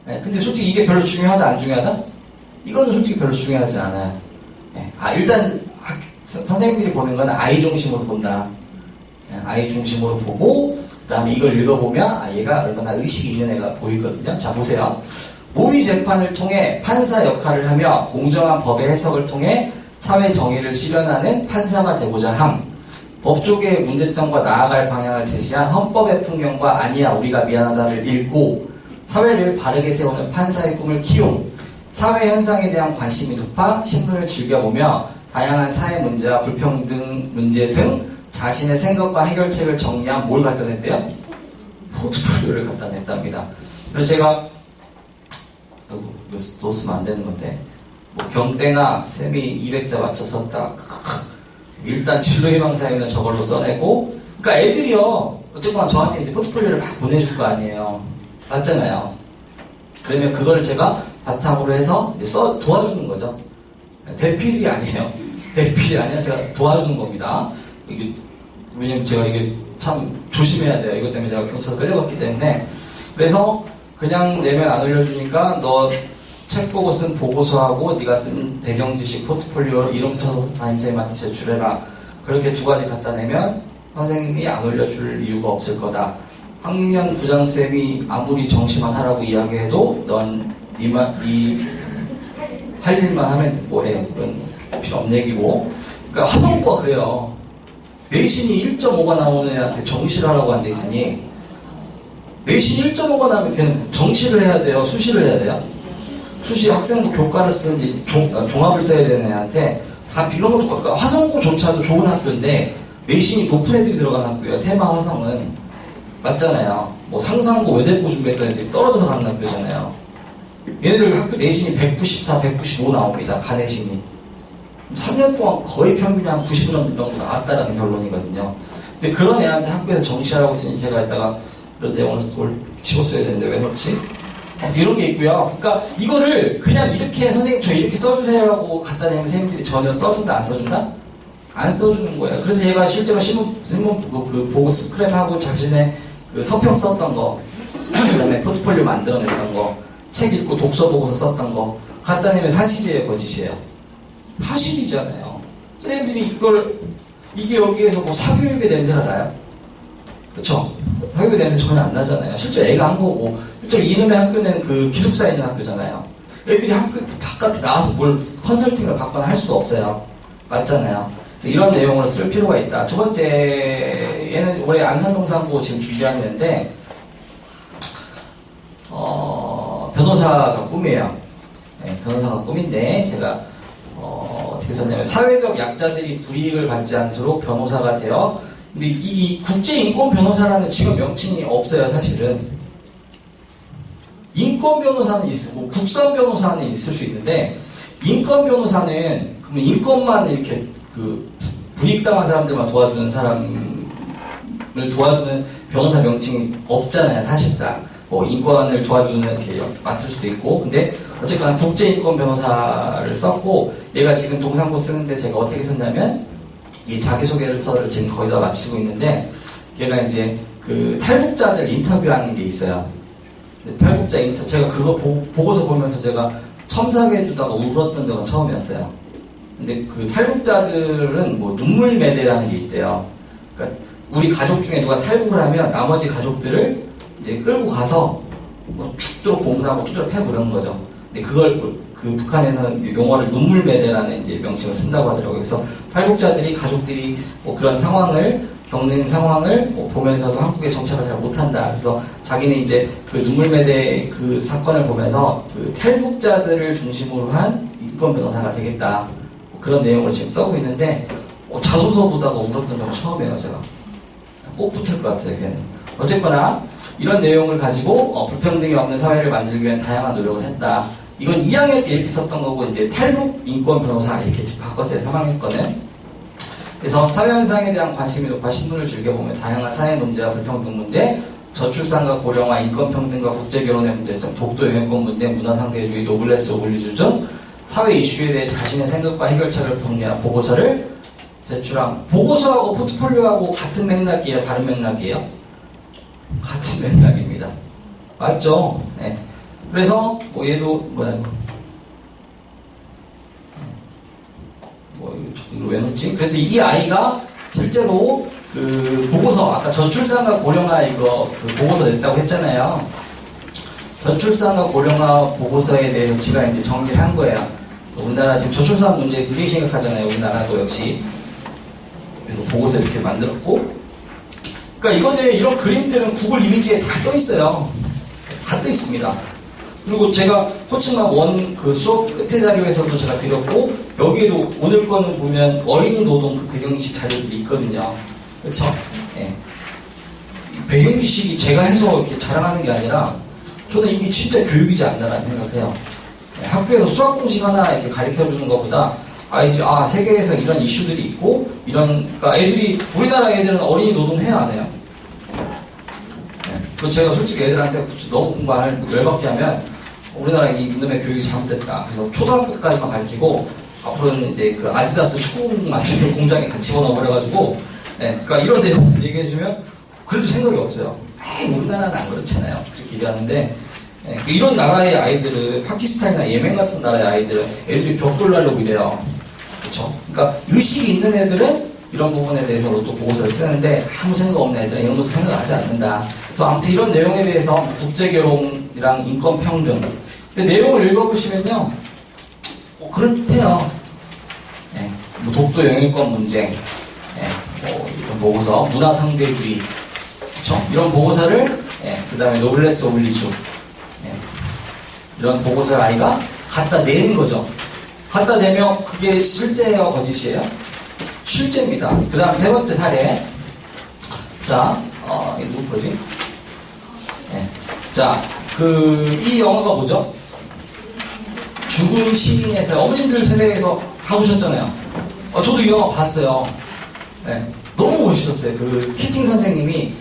근데 솔직히 이게 별로 중요하다, 안 중요하다? 이거는 솔직히 별로 중요하지 않아요. 일단 선생님들이 보는 거는 아이 중심으로 본다. 아이 중심으로 보고 그 다음에 이걸 읽어보면 얘가 얼마나 의식이 있는 애가 보이거든요. 자, 보세요. 모의 재판을 통해 판사 역할을 하며 공정한 법의 해석을 통해 사회 정의를 실현하는 판사가 되고자 함. 법조계의 문제점과 나아갈 방향을 제시한 헌법의 풍경과 아니야 우리가 미안하다를 읽고 사회를 바르게 세우는 판사의 꿈을 키움. 사회 현상에 대한 관심이 높아 신문을 즐겨보며 다양한 사회 문제와 불평등 문제 등 자신의 생각과 해결책을 정리한 뭘 갖다 냈대요? 포트폴리오를 갖다 냈답니다. 그래서 제가 이거 쓰면 안 되는 건데 뭐 경대나 쌤이 200자 맞춰 썼다. 일단 진로희망사역은 저걸로 써내고 그러니까 애들이요 어쨌거나 저한테 이제 포트폴리오를 막 보내줄 거 아니에요. 맞잖아요. 그러면 그걸 제가 바탕으로 해서 도와주는 거죠. 대필이 아니에요. 대필이 아니라 제가 도와주는 겁니다. 이게, 왜냐면 제가 이게 참 조심해야 돼요. 이것 때문에 제가 경찰서 끌려갔기 때문에. 그래서 그냥 내면 안 올려주니까 너 책 보고 쓴 보고서하고 네가 쓴 배경 지식 포트폴리오 이름 써서 담임선생님한테 제출해라. 그렇게 두 가지 갖다 내면 선생님이 안 올려줄 이유가 없을 거다. 학년 부장쌤이 아무리 정시만 하라고 이야기해도 넌 할 일만 하면 뭐해. 그건 필요 없는 얘기고. 그러니까 화성고가 그래요. 내신이 1.5가 나오는 애한테 정시를 하라고 앉아있으니 내신이 1.5가 나오면 걔는 정시를 해야 돼요? 수시를 해야 돼요? 수시 학생부 교과를 쓰는지 종합을 써야 되는 애한테 다 빌어놓고 그러니까 화성고조차도 좋은 학교인데 내신이 높은 애들이 들어간 학교예요. 세마 화성은. 맞잖아요. 뭐 상상고 외대고 준비했던 애들이 떨어져서 가는 학교잖아요. 얘네들 학교 내신이 194, 195 나옵니다. 가내신이. 3년 동안 거의 평균이 한 90분 정도 나왔다라는 결론이거든요. 근데 그런 애한테 학교에서 정시하라고 했으니 제가 이따가 이런 내용을 집었어야 되는데 왜 넣지? 이런 게 있고요. 그러니까 이거를 그냥 이렇게 선생님 저 이렇게 써주세요라고 갖다 내면 선생님들이 전혀 써준다 안 써준다? 안 써주는 거예요. 그래서 얘가 실제로 신문 그 보고 스크랩하고 자신의 그 서평 썼던 거, 그다음에 포트폴리오 만들어냈던 거, 책 읽고 독서 보고서 썼던 거 갖다 내면 사실이에요, 거짓이에요? 사실이잖아요. 선생님들이 이게 여기에서 뭐 사교육의 냄새가 나요? 그쵸? 사교육의 냄새 전혀 안 나잖아요. 실제 애가 한 거고, 실제 이놈의 학교는 그 기숙사에 있는 학교잖아요. 애들이 학교 바깥에 나와서 뭘 컨설팅을 받거나 할 수도 없어요. 맞잖아요. 그래서 이런 내용으로 쓸 필요가 있다. 두 번째, 얘는 올해 안산동상고 지금 준비하는데, 변호사가 꿈이에요. 네, 변호사가 꿈인데, 제가, 어떻게 썼냐면, 사회적 약자들이 불이익을 받지 않도록 변호사가 되어, 근데 이 국제인권 변호사라는 직업 명칭이 없어요, 사실은. 인권 변호사는 있고, 국선 변호사는 있을 수 있는데, 인권 변호사는, 그러면 인권만 이렇게, 불이익당한 사람들만 도와주는 사람을 도와주는 변호사 명칭이 없잖아요, 사실상. 뭐, 인권을 도와주는 이렇게 맡을 수도 있고, 근데, 어쨌거나 국제인권 변호사를 썼고, 얘가 지금 동상고 쓰는데 제가 어떻게 썼냐면, 이 자기소개서를 지금 거의 다 마치고 있는데, 얘가 이제 탈북자들 인터뷰하는 게 있어요. 탈북자 제가 그거 보고서 보면서 제가 첨삭해 주다가 울었던 적은 처음이었어요. 근데 그 탈북자들은 뭐 눈물 매대라는 게 있대요. 그러니까 우리 가족 중에 누가 탈북을 하면 나머지 가족들을 이제 끌고 가서 뭐 죽도록 고문하고 두드려 패고 그러는 거죠. 근데 그걸 북한에서는 용어를 눈물 매대라는 이제 명칭을 쓴다고 하더라고요. 그래서 탈북자들이 가족들이 뭐 그런 상황을 겪는 상황을 뭐 보면서도 한국에 정착을 잘 못한다. 그래서 자기는 이제 그 눈물 매대 그 사건을 보면서 그 탈북자들을 중심으로 한 인권 변호사가 되겠다. 그런 내용을 지금 써고 있는데 자소서보다가 울었던 적은 처음이에요. 제가 꼭 붙을 것 같아요. 걔는. 어쨌거나 이런 내용을 가지고 불평등이 없는 사회를 만들기 위한 다양한 노력을 했다. 이건 2학년 때 이렇게 썼던 거고 이제 탈북 인권 변호사 이렇게 바꿨어요. 3학년 거는. 그래서 사회현상에 대한 관심이 높아 신문을 즐겨보면 다양한 사회 문제와 불평등 문제, 저출산과 고령화, 인권평등과 국제결혼의 문제점, 독도 영유권 문제, 문화상대주의, 노블레스 오블리주 등 사회 이슈에 대해 자신의 생각과 해결책을 정리한 보고서를 제출한. 보고서하고 포트폴리오하고 같은 맥락이에요? 다른 맥락이에요? 같은 맥락입니다. 맞죠? 네. 그래서 뭐 얘도 이거 왜 놓지? 그래서 이 아이가 실제로 그 보고서 아까 저출산과 고령화 이거 보고서 냈다고 했잖아요. 저출산과 고령화 보고서에 대해서 지가 이제 정리를 한 거예요. 우리나라 지금 저출산 문제 굉장히 심각하잖아요. 우리나라도 역시. 그래서 보고서 이렇게 만들었고, 그러니까 이거는 이런 그림들은 구글 이미지에 다 떠 있어요. 다 떠 있습니다. 그리고 제가 코칭학 그 수업 끝에 자료에서도 제가 드렸고, 여기에도 오늘 거는 보면 어린이 노동 그 배경지식 자료들이 있거든요. 그렇죠? 네. 배경지식이 제가 해서 이렇게 자랑하는 게 아니라 저는 이게 진짜 교육이지 않나라는 생각을 해요. 네. 학교에서 수학 공식 하나 이렇게 가르쳐 주는 것보다 아이들이 세계에서 이런 이슈들이 있고 그러니까 우리나라 애들은 어린이 노동 해야 안 해요. 네. 그리고 제가 솔직히 애들한테 너무 공부를 열받게 하면 우리나라 이놈의 교육이 잘못됐다. 그래서 초등학교 때까지만 가르치고 앞으로는 이제 그 아디다스 축구공 만드는 공장에 같이 집어넣어버려가지고, 네, 그러니까 이런 내용들 얘기해주면 그래도 생각이 없어요. 우리나라는 안 그렇잖아요. 그렇게 얘기하는데, 네, 이런 나라의 아이들은 파키스탄이나 예멘 같은 나라의 아이들은 애들이 벽돌 날려고 이래요. 그렇죠? 그러니까 의식이 있는 애들은 이런 부분에 대해서도 보고서를 쓰는데 아무 생각 없는 애들은 이런 것도 생각하지 않는다. 그래서 아무튼 이런 내용에 대해서 국제결혼이랑 인권평등 근데 내용을 읽어보시면요 그럴듯해요. 네, 뭐 독도 영유권 문제, 네, 뭐 이런 보고서, 문화상대주의, 그렇죠? 이런 보고서를, 네, 그 다음에 노블레스 오블리주, 네, 이런 보고서를 아이가 갖다 내는 거죠. 갖다 내면 그게 실제예요, 거짓이에요? 실제입니다. 그 다음 세 번째 사례. 자, 이거 뭐지? 네. 자, 이 영화가 뭐죠? 죽은 시인에서 어머님들 세대에서 다 보셨잖아요. 저도 이 영화 봤어요. 네. 너무 멋있었어요. 키팅 선생님이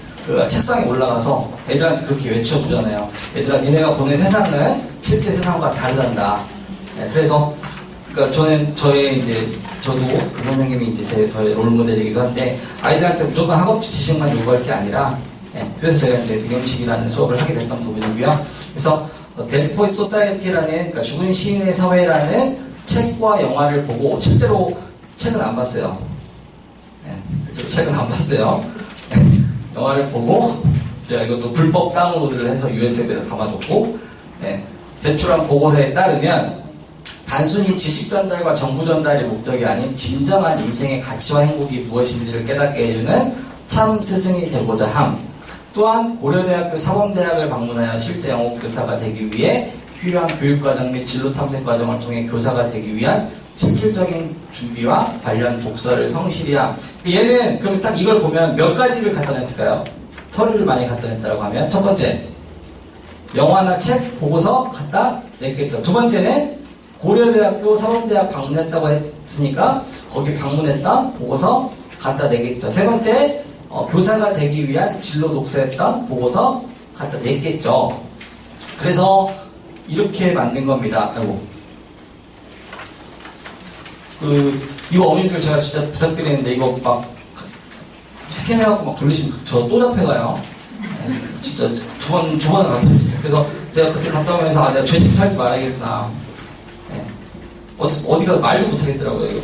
책상에 올라가서 애들한테 그렇게 외쳐주잖아요. 얘들아, 니네가 보는 세상은 실제 세상과 다르단다. 네. 그래서 그러니까 저도 그 선생님이 이제 저의 롤모델이기도 한데 아이들한테 무조건 학업 지식만 요구할 게 아니라 그래서 제가 이제 배경식이라는 수업을 하게 됐던 부분이고요. 그래서 데드 포이트 소사이어티라는 그러니까 죽은 시인의 사회라는 책과 영화를 보고 실제로 책은 안 봤어요. 책은 안 봤어요. 영화를 보고 제가 이것도 불법 다운로드를 해서 USB에다 담아줬고 제출한 보고서에 따르면 단순히 지식 전달과 정보 전달이 목적이 아닌 진정한 인생의 가치와 행복이 무엇인지를 깨닫게 해주는 참 스승이 되고자 함. 또한 고려대학교 사범대학을 방문하여 실제 영어교사가 되기 위해 필요한 교육과정 및 진로탐색과정을 통해 교사가 되기 위한 실질적인 준비와 관련 독서를 성실히 함. 얘는 그럼 딱 이걸 보면 몇 가지를 갖다 냈을까요? 서류를 많이 갖다 냈다고 하면 첫 번째, 영화나 책, 보고서 갖다 냈겠죠. 두 번째는 고려대학교 사범대학 방문했다고 했으니까 거기 방문했던 보고서 갖다 내겠죠. 세 번째, 교사가 되기 위한 진로 독서했던 보고서 갖다 냈겠죠. 그래서 이렇게 만든 겁니다. 아이고. 이거 어머님들 제가 진짜 부탁드리는데 이거 막 스캔해갖고 막 돌리시면 저 또 잡혀가요. 네, 진짜 두 번을 가르쳐줬어요. 그래서 제가 그때 갔다 오면서 내가 죄짓 살지 말아야겠구나. 네. 어디가 말도 못하겠더라고요. 이거.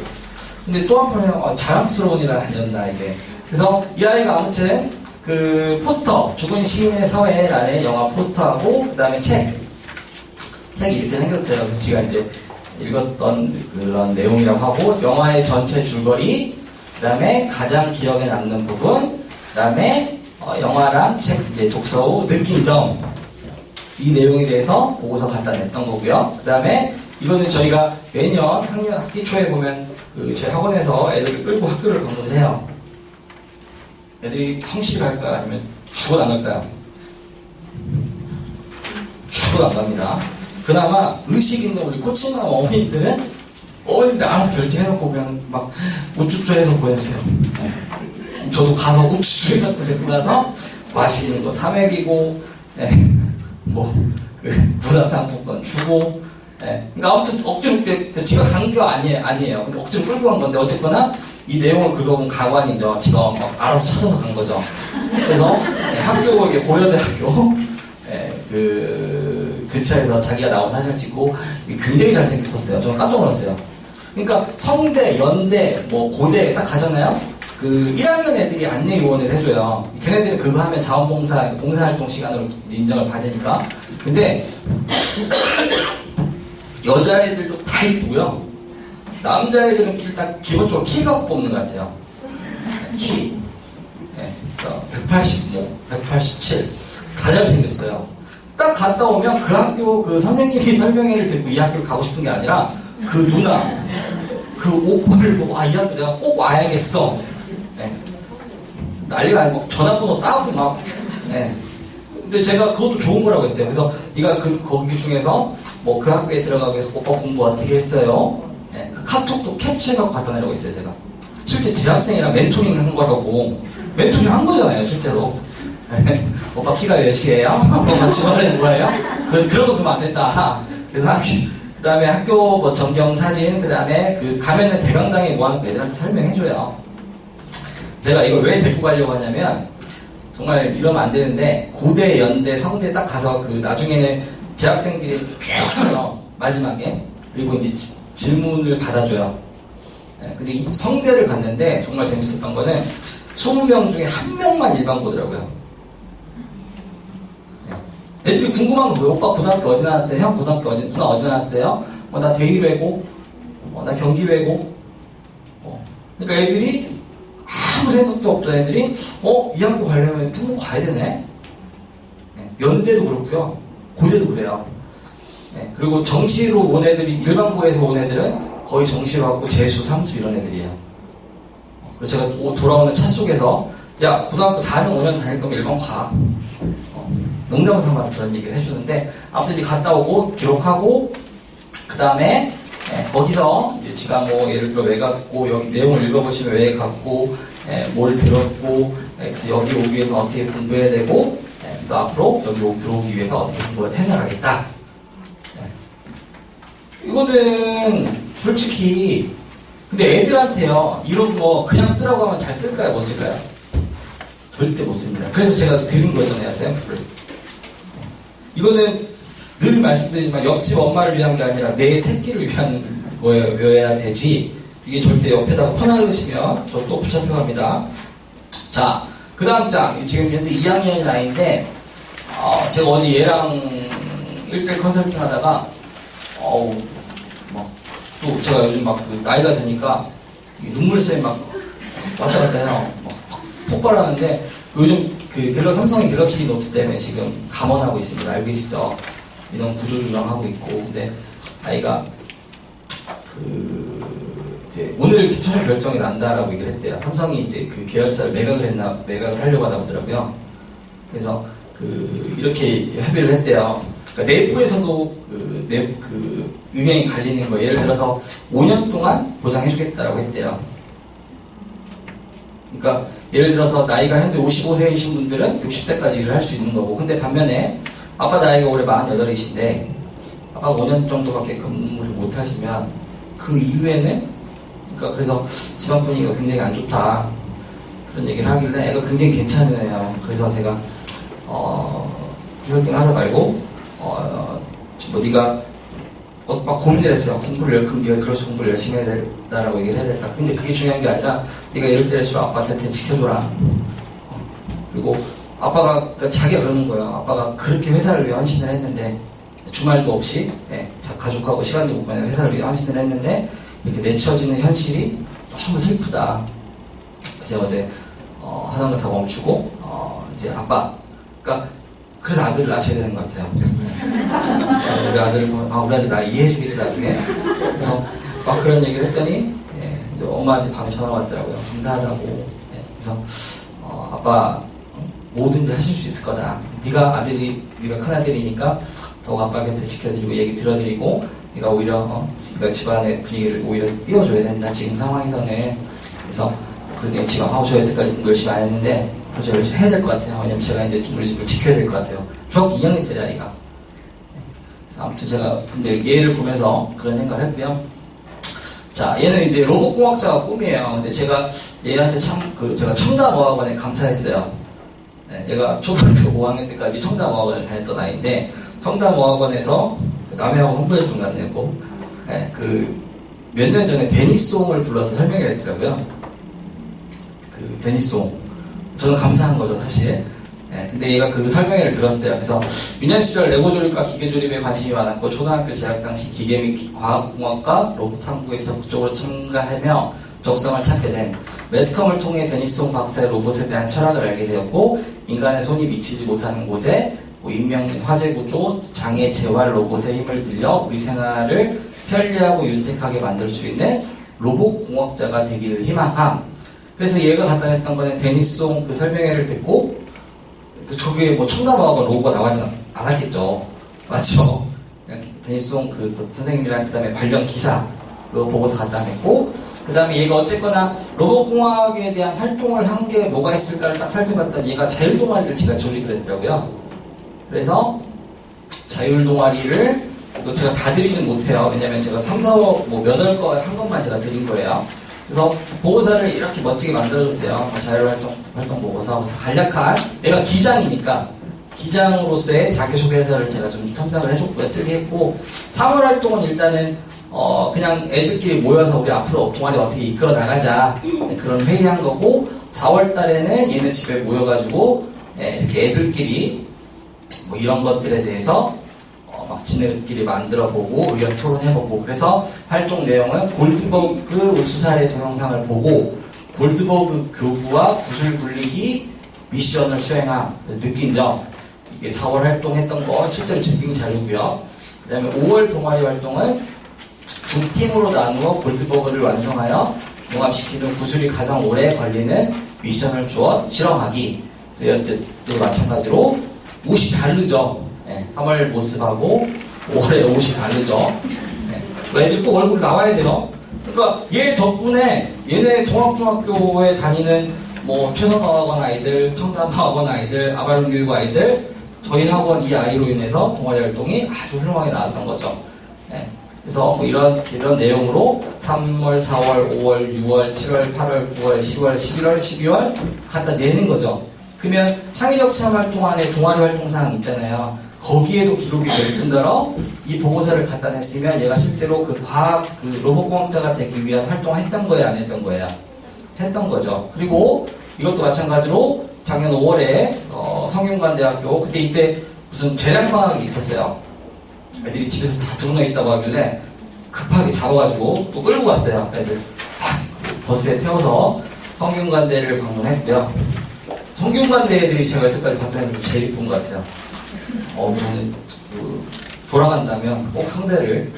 근데 또 한편에 자랑스러운 일 아니었나 이게. 그래서 이 아이가 아무튼 그 포스터 죽은 시인의 사회라는 영화 포스터하고 그 다음에 책이 이렇게 생겼어요. 그래서 제가 이제 읽었던 그런 내용이라고 하고 영화의 전체 줄거리, 그 다음에 가장 기억에 남는 부분, 그 다음에 영화랑 책 이제 독서 후 느낀 점, 이 내용에 대해서 보고서 갖다 냈던 거고요. 그 다음에 이거는 저희가 매년 학기 초에 보면 저희 학원에서 애들을 끌고 학교를 방문해요. 애들이 성실히 갈까요? 아니면 죽어 나갈까요? 죽어 나갑니다. 그나마 의식 있는 우리 코치나 어머니들은 어머니들 알아서 결제해놓고 그냥 막 우쭈쭈해서 보내주세요. 네. 저도 가서 우쭈쭈해갖고 데리고 가서 맛있는 거 사먹이고, 네. 문화상품권 주고, 네. 그러니까 아무튼 억지로 지가 간 게 아니에요. 근데 억지로 끌고 간 건데 어쨌거나 이 내용을 긁어본 가관이죠. 지가 막 알아서 찾아서 간 거죠. 그래서 네, 학교 이게 고려대학교 네, 근처에서 자기가 나온 사진을 찍고 굉장히 잘생겼었어요. 저는 깜짝 놀랐어요. 그러니까 성대, 연대, 고대 딱 가잖아요. 1학년 애들이 안내 요원을 해줘요. 걔네들은 그거 하면 봉사활동 시간으로 인정을 받으니까. 근데 여자애들도 다 있고요. 남자애들은 일단 기본적으로 키 갖고 뽑는 것 같아요. 키. 네, 187. 다 잘생겼어요. 딱 갔다 오면 그 학교 선생님이 설명회를 듣고 이 학교를 가고 싶은 게 아니라 그 누나, 그 오빠를 보고 이 학교 내가 꼭 와야겠어. 네. 난리가 아니고 전화번호 따고 막. 네. 근데 제가 그것도 좋은 거라고 했어요. 그래서 네가 거기 중에서 그 학교에 들어가기 위해서 오빠 공부 어떻게 했어요? 네. 카톡도 캡처해갖고 갖다 내라고 했어요. 제가 실제 대학생이랑 멘토링 하는 거라고. 멘토링 한 거잖아요 실제로. 오빠 키가 몇이에요? 오빠 주말에는 뭐예요? 그런 거 그러면 안 된다. 그래서 그 다음에 학교 전경 사진, 그 다음에 가면은 대강당에 뭐 하는 거 애들한테 설명해줘요. 제가 이걸 왜 데리고 가려고 하냐면, 정말 이러면 안 되는데, 고대, 연대, 성대 딱 가서 나중에는 재학생들이 쭉 서요. 마지막에. 그리고 이제 질문을 받아줘요. 네, 근데 이 성대를 갔는데, 정말 재밌었던 거는 20명 중에 1명만 일반 보더라고요. 애들이 궁금한 거예요. 오빠 고등학교 어디 나왔어요? 형 고등학교 어디, 누나 어디 나왔어요? 나 대일외고, 나 경기외고. 그러니까 애들이 아무 생각도 없던 애들이, 이 학교 가려면 특목 가야 되네? 네, 연대도 그렇고요. 고대도 그래요. 네, 그리고 정시로 온 애들이, 일반고에서 온 애들은 거의 정시로 갖고 재수, 삼수 이런 애들이에요. 그래서 제가 돌아오는 차 속에서, 야, 고등학교 4년, 5년 다닐 거면 일반 가. 농담 삼아서 그런 얘기를 해주는데, 아무튼 이제 갔다 오고 기록하고, 그 다음에 거기서 이제 지가 예를 들어 왜 갔고, 여기 내용을 읽어보시면 왜 갔고, 뭘 들었고, 그래서 여기 오기 위해서 어떻게 공부해야 되고, 그래서 앞으로 여기 들어오기 위해서 어떻게 공부를 해나가겠다. 이거는 솔직히 근데 애들한테요 이런 거 그냥 쓰라고 하면 잘 쓸까요? 못 쓸까요? 절대 못 씁니다. 그래서 제가 드린 거잖아요, 샘플을. 이거는 늘 말씀드리지만 옆집 엄마를 위한 게 아니라 내 새끼를 위한 거여야 되지. 이게 절대 옆에다가 퍼나르시면 저 또 붙잡혀갑니다. 자, 그 다음 장. 지금 현재 2학년이 나이인데 제가 어제 얘랑 1대1 컨설팅 하다가 또 제가 요즘 막 나이가 드니까 눈물샘이 막 왔다 갔다 해요. 막 폭발하는데 요즘 삼성의 갤럭시 노트 때문에 지금 감원하고 있습니다. 알고 계시죠? 이런 구조조정하고 있고. 근데 아이가 이제 오늘 최종 결정이 난다라고 얘기를 했대요. 삼성이 이제 그 계열사를 매각을 하려고 하다 보더라고요. 그래서 이렇게 협의를 했대요. 그러니까 내부에서도 의견이 갈리는 거, 예를 들어서 5년 동안 보장해주겠다라고 했대요. 그러니까 예를 들어서 나이가 현재 55세이신 분들은 60세까지 일을 할 수 있는 거고, 근데 반면에 아빠 나이가 올해 48이신데 아빠가 5년 정도밖에 근무를 못 하시면 그 이후에는, 그러니까 그래서 집안 분위기가 굉장히 안 좋다 그런 얘기를 하길래 애가 굉장히 괜찮네요. 그래서 제가 컨설팅을 하다 말고 네가 막 고민을 했어요. 네가 그래서 공부를 열심히 해야 된다라고 얘기를 해야 될까. 근데 그게 중요한 게 아니라 네가 이럴 때일수록 아빠 곁에 지켜줘라. 그리고 아빠가, 그러니까 자기가 그러는 거예요. 아빠가 그렇게 회사를 위해 헌신을 했는데, 주말도 없이 가족하고 시간도 못 보내고 회사를 위해 헌신을 했는데 이렇게 내쳐지는 현실이 너무 슬프다. 그래서 어제 하던 거 다 멈추고 이제 아빠, 그러니까 그래서 아들을 낳으셔야 되는 것 같아요. 우리 아들을 보면 우리 아들 나 이해해주겠지 나중에. 그래서 막 그런 얘기를 했더니 이제 엄마한테 밤에 전화 왔더라고요. 감사하다고. 그래서 아빠 뭐든지 하실 수 있을 거다. 네가 큰 아들이니까 더욱 아빠 곁에 지켜드리고 얘기 들어드리고, 네가 오히려 네가 집안의 분위기를 오히려 띄워줘야 된다. 지금 상황에서는. 그래서 그래도 지가 저희 여태까지 열심히 안 했는데 그래서 열심히 해야 될 것 같아요. 왜냐면 제가 이제 좀 우리 집을 지켜야 될 것 같아요. 중학교 2학년짜리 아이가. 그래서 아무튼 제가 근데 얘를 보면서 그런 생각을 했고요. 자, 얘는 이제 로봇공학자가 꿈이에요. 근데 제가 얘한테 제가 첨단어학원에 감사했어요. 얘가 초등학교 5학년 때까지 첨단어학원을 다녔던 아이인데, 첨단어학원에서 남의 학원 홍보해준 거 같네요. 몇 년 전에 데니송을 불러서 설명을 했더라고요. 데니송. 저는 감사한 거죠, 사실. 근데 얘가 설명회를 들었어요. 그래서 유년 시절 레고 조립과 기계 조립에 관심이 많았고, 초등학교 재학 당시 기계 및 과학공학과 로봇 탐구에 적극적으로 참가하며 적성을 찾게 된, 매스컴을 통해 데니송 박사의 로봇에 대한 철학을 알게 되었고, 인간의 손이 미치지 못하는 곳에 인명 및 화재 구조, 장애 재활 로봇의 힘을 들여 우리 생활을 편리하고 윤택하게 만들 수 있는 로봇 공학자가 되기를 희망함. 그래서 얘가 갖다 냈던 거는 데니송 설명회를 듣고, 저게 뭐 첨단어학원 로고가 나가진 않았겠죠. 맞죠? 데니송 선생님이랑 그 다음에 관련 기사 그거 보고서 갖다 냈고, 그 다음에 얘가 어쨌거나 로봇공학에 대한 활동을 한 게 뭐가 있을까를 딱 살펴봤더니 얘가 자율동아리를 제가 조직을 했더라고요. 그래서 자율동아리를 제가 다 드리진 못해요. 왜냐면 제가 3, 4억 몇 월 거 한 것만 제가 드린 거예요. 그래서 보고서를 이렇게 멋지게 만들어줬어요. 자율활동 보고서. 그래서 간략한, 얘가 기장이니까 기장으로서의 자기소개서를 제가 좀 첨삭을 해줬고요. 쓰게 했고, 3월 활동은 일단은 그냥 애들끼리 모여서 우리 앞으로 동아리 어떻게 이끌어 나가자, 그런 회의한 거고, 4월 달에는 얘네 집에 모여가지고 이렇게 애들끼리 뭐 이런 것들에 대해서 막 지네들끼리 만들어보고 의견 토론해보고, 그래서 활동 내용은 골드버그 우수사례 동영상을 보고 골드버그 교부와 구슬 굴리기 미션을 수행함. 그래서 느낀 점, 이게 4월 활동했던 거 실제로 증빙 자료고요. 그 다음에 5월 동아리 활동은 두 팀으로 나누어 골드버그를 완성하여 융합시키는 구슬이 가장 오래 걸리는 미션을 주어 실험하기. 그래서 마찬가지로 옷이 다르죠. 3월 모습하고 5월의 옷이 다르죠. 애들 꼭 얼굴 나와야 돼요. 그러니까 얘 덕분에 얘네 동학중학교에 다니는 뭐 최선어학원 아이들, 청담어학원 아이들, 아발론 교육 아이들, 저희 학원 이 아이로 인해서 동아리 활동이 아주 훌륭하게 나왔던 거죠. 그래서 뭐 이런 내용으로 3월, 4월, 5월, 6월, 7월, 8월, 9월, 10월, 11월, 12월 갖다 내는 거죠. 그러면 창의적 체험 활동 안에 동아리 활동사항 있잖아요. 거기에도 기록이 될 뿐더러 이 보고서를 갖다 냈으면 얘가 실제로 로봇공학자가 되기 위한 활동을 했던 거예요, 안 했던 거예요? 했던 거죠. 그리고 이것도 마찬가지로 작년 5월에 성균관대학교, 그때 이때 무슨 재량방학이 있었어요. 애들이 집에서 다 들어눠 있다고 하길래 급하게 잡아가지고 또 끌고 갔어요. 애들 싹 버스에 태워서 성균관대를 방문했고요. 성균관대 애들이 제가 여태까지 봤던 애들 중에 제일 이쁜 것 같아요. 저는 돌아간다면 꼭 성대를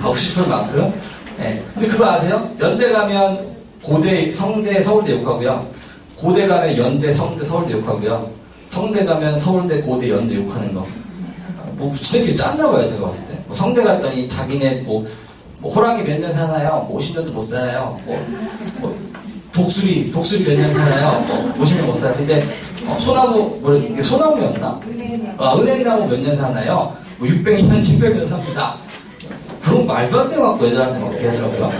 가고 싶을 만큼. 네. 근데 그거 아세요? 연대 가면 고대, 성대, 서울대 욕하고요. 고대 가면 연대, 성대, 서울대 욕하고요. 성대 가면 서울대, 고대, 연대 욕하는 거. 뭐 진짜 짰나 봐요, 제가 봤을 때. 뭐 성대 갔더니 자기네 뭐 호랑이 몇 년 사나요? 뭐 50년도 못 살아요. 뭐 독수리 몇 년 사나요? 뭐 50년 못 살아요. 근데 소나무, 이게 소나무였나? 은행나무 몇 년 사나요? 뭐 600년, 700년 삽니다. 그런 말도 안 되는 것 같고 애들한테 막 이렇게 하더라고요.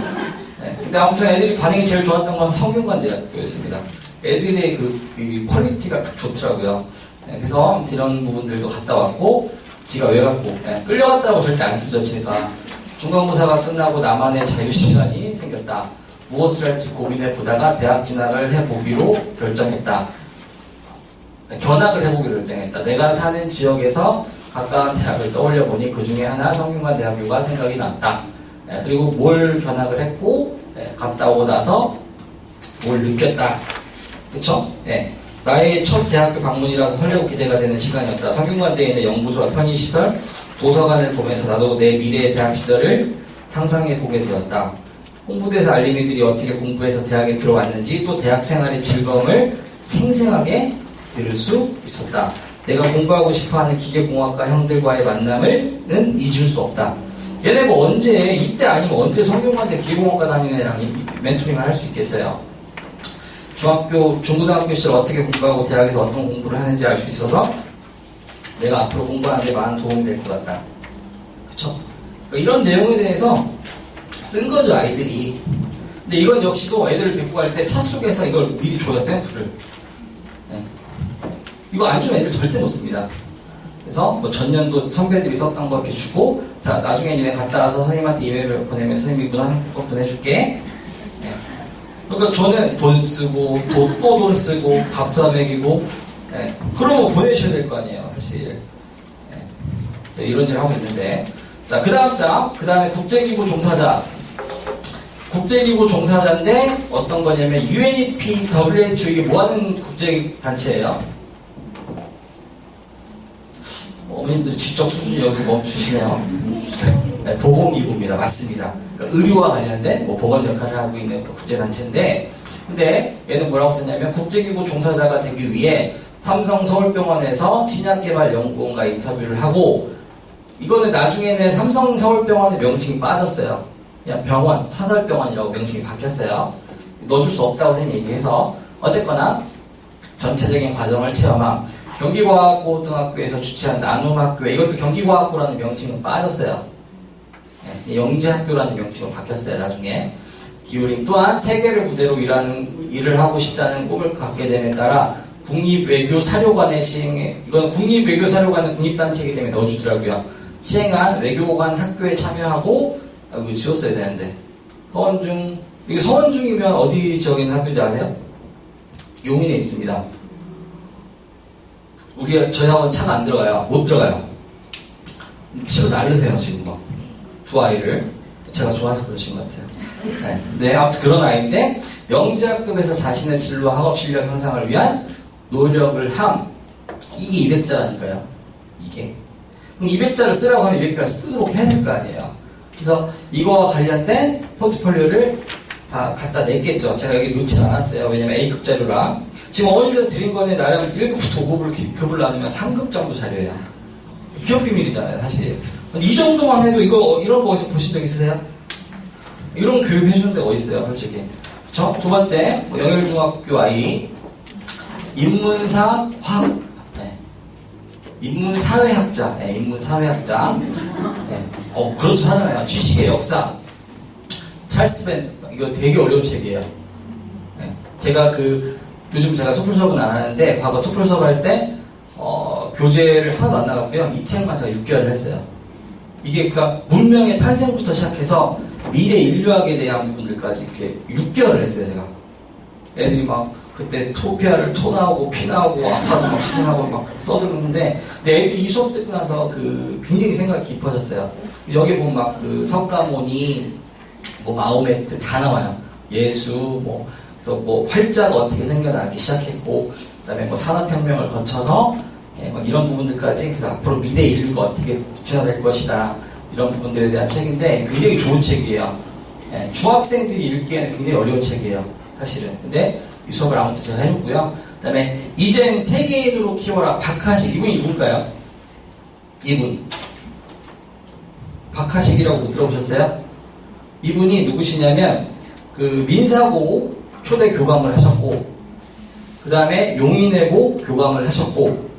네. 근데 아무튼 애들이 반응이 제일 좋았던 건 성균관대학교였습니다. 애들의 그 퀄리티가 좋더라고요. 네. 그래서 이런 부분들도 갔다 왔고, 지가 왜 갔고, 네. 끌려갔다고 절대 안 쓰죠, 지가. 중간고사가 끝나고 나만의 자유시간이 생겼다. 무엇을 할지 고민해 보다가 대학 진학을 해보기로 결정했다. 견학을 해보기로 결정했다. 내가 사는 지역에서 가까운 대학을 떠올려 보니 그 중에 하나 성균관대학교가 생각이 났다. 그리고 뭘 견학을 했고 갔다 오고 나서 뭘 느꼈다. 그쵸? 나의 첫 대학교 방문이라서 설레고 기대가 되는 시간이었다. 성균관대에 있는 연구소와 편의시설, 도서관을 보면서 나도 내 미래의 대학 시절을 상상해 보게 되었다. 홍보대에서 알림이들이 어떻게 공부해서 대학에 들어왔는지 또 대학 생활의 즐거움을 생생하게 들을 수 있었다. 내가 공부하고 싶어하는 기계공학과 형들과의 만남을는 잊을 수 없다. 얘네가 언제, 이때 아니면 언제 성균관대 기계공학과 다니는 애랑 멘토링을 할 수 있겠어요? 중고등학교 시절 어떻게 공부하고 대학에서 어떤 공부를 하는지 알 수 있어서 내가 앞으로 공부하는 데 많은 도움이 될 것 같다. 그쵸? 그러니까 이런 내용에 대해서 쓴 거죠, 아이들이. 근데 이건 역시도 애들을 데리고 갈 때 차 속에서 이걸 미리 줘요, 샘플을. 이거 안 주면 애들 절대 못 씁니다. 그래서 뭐 전년도 선배들이 썼던 거 이렇게 주고, 자, 나중에 니네 갔다 와서 선생님한테 이메일을 보내면 선생님이 문화상품권 보내줄게. 그러니까 저는 돈 쓰고, 또 돈 쓰고, 밥 사 먹이고, 그러면 보내셔야 될 거 아니에요, 사실. 이런 일을 하고 있는데. 자, 그 다음에 국제기구 종사자. 국제기구 종사자인데 어떤 거냐면 UNEP, WHO 이게 뭐하는 국제단체예요? 어머님들 지적 수준이 여기서 멈추시네요. 네, 보건기구입니다. 맞습니다. 그러니까 의료와 관련된 보건 역할을 하고 있는 국제단체인데, 근데 얘는 뭐라고 썼냐면 국제기구 종사자가 되기 위해 삼성 서울병원에서 신약개발연구원과 인터뷰를 하고, 이거는 나중에는 삼성 서울병원의 명칭이 빠졌어요. 그냥 병원, 사설병원이라고 명칭이 바뀌었어요. 넣어줄 수 없다고 선생님이 얘기해서, 어쨌거나 전체적인 과정을 체험함. 경기과학고등학교에서 주최한 나눔학교, 이것도 경기과학고라는 명칭은 빠졌어요. 영재학교라는 명칭으로 바뀌었어요, 나중에. 기울임 또한 세계를 무대로 일을 하고 싶다는 꿈을 갖게 됨에 따라 국립외교사료관의 시행에, 이건 국립외교사료관은 국립단체이기 때문에 넣어주더라고요. 시행한 외교관 학교에 참여하고, 이거 지웠어야 되는데. 서원중, 이게 서원중이면 어디 지역에 있는 학교인지 아세요? 용인에 있습니다. 저희 학원 차가 안 들어가요. 못 들어가요. 치고 날르세요, 지금 뭐. 두 아이를. 제가 좋아서 그러신 것 같아요. 네, 아무튼 그런 아이인데, 영재학급에서 자신의 진로와 학업 실력 향상을 위한 노력을 함. 이게 200자라니까요. 이게. 그럼 200자를 쓰라고 하면 200자를 쓰도록 해야 될 거 아니에요. 그래서 이거와 관련된 포트폴리오를 다 갖다 냈겠죠. 제가 여기 놓지 않았어요. 왜냐면 A급 자료라. 지금 어머님들 드린 거는 나름 1급부터 5급을 급을 나누면 3급 정도 자료예요. 기업 비밀이잖아요, 사실. 이 정도만 해도 이런 거 어디서 보신 적 있으세요? 이런 교육 해주는 데가 어디 있어요, 솔직히. 그쵸? 두 번째, 영일중학교 아이. 인문사 화학. 인문사회학자. 인문사회학자. 그렇죠, 하잖아요. 지식의 역사. 찰스 벤, 이거 되게 어려운 책이에요. 요즘 제가 토플 수업은 안 하는데, 과거 토플 수업 할 때, 교재를 하나도 안 나갔고요. 이 책만 제가 6개월을 했어요. 이게 그러니까 문명의 탄생부터 시작해서 미래 인류학에 대한 부분들까지 이렇게 6개월을 했어요, 제가. 애들이 막 그때 토피아를 토 나오고 피 나오고 아파도 막 시전하고 막 써들었는데 근데 애들이 이 수업 듣고 나서 굉장히 생각이 깊어졌어요. 여기 보면 막 석가모니 뭐 마호메트 다 나와요. 예수 뭐 그래서 뭐 활자가 어떻게 생겨나기 시작했고 그다음에 뭐 산업혁명을 거쳐서 막 이런 부분들까지 그래서 앞으로 미래 인류가 어떻게 진화될 것이다 이런 부분들에 대한 책인데 굉장히 좋은 책이에요. 중학생들이 읽기에는 굉장히 어려운 책이에요. 사실은. 근데 이 수업을 아무튼 제가 해줬고요. 그 다음에 이젠 세계인으로 키워라. 박하식. 이분이 누굴까요? 이분. 박하식이라고 들어보셨어요? 이분이 누구시냐면 민사고 초대 교감을 하셨고 그 다음에 용인외고 교감을 하셨고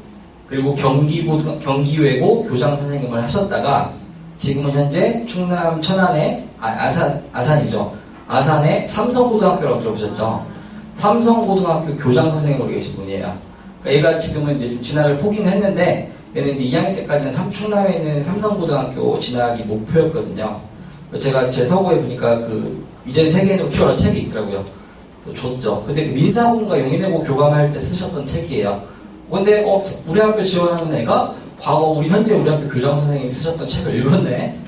그리고 경기외고 교장 선생님을 하셨다가 지금은 현재 충남 천안의 아산이죠. 아산의 삼성고등학교라고 들어보셨죠? 삼성고등학교 교장 선생님으로 계신 분이에요. 그러니까 얘가 지금은 이제 좀 진학을 포기는 했는데 얘는 이제 2학년 때까지는 충남에 있는 삼성고등학교 진학이 목표였거든요. 제가 제 서고에 보니까 이젠 세계인으로 키워라 책이 있더라고요. 줬죠. 근데 민사고과 용인외고 교감할 때 쓰셨던 책이에요. 근데 우리 학교 지원하는 애가 과거 우리 학교 교장 선생님이 쓰셨던 책을 읽었네.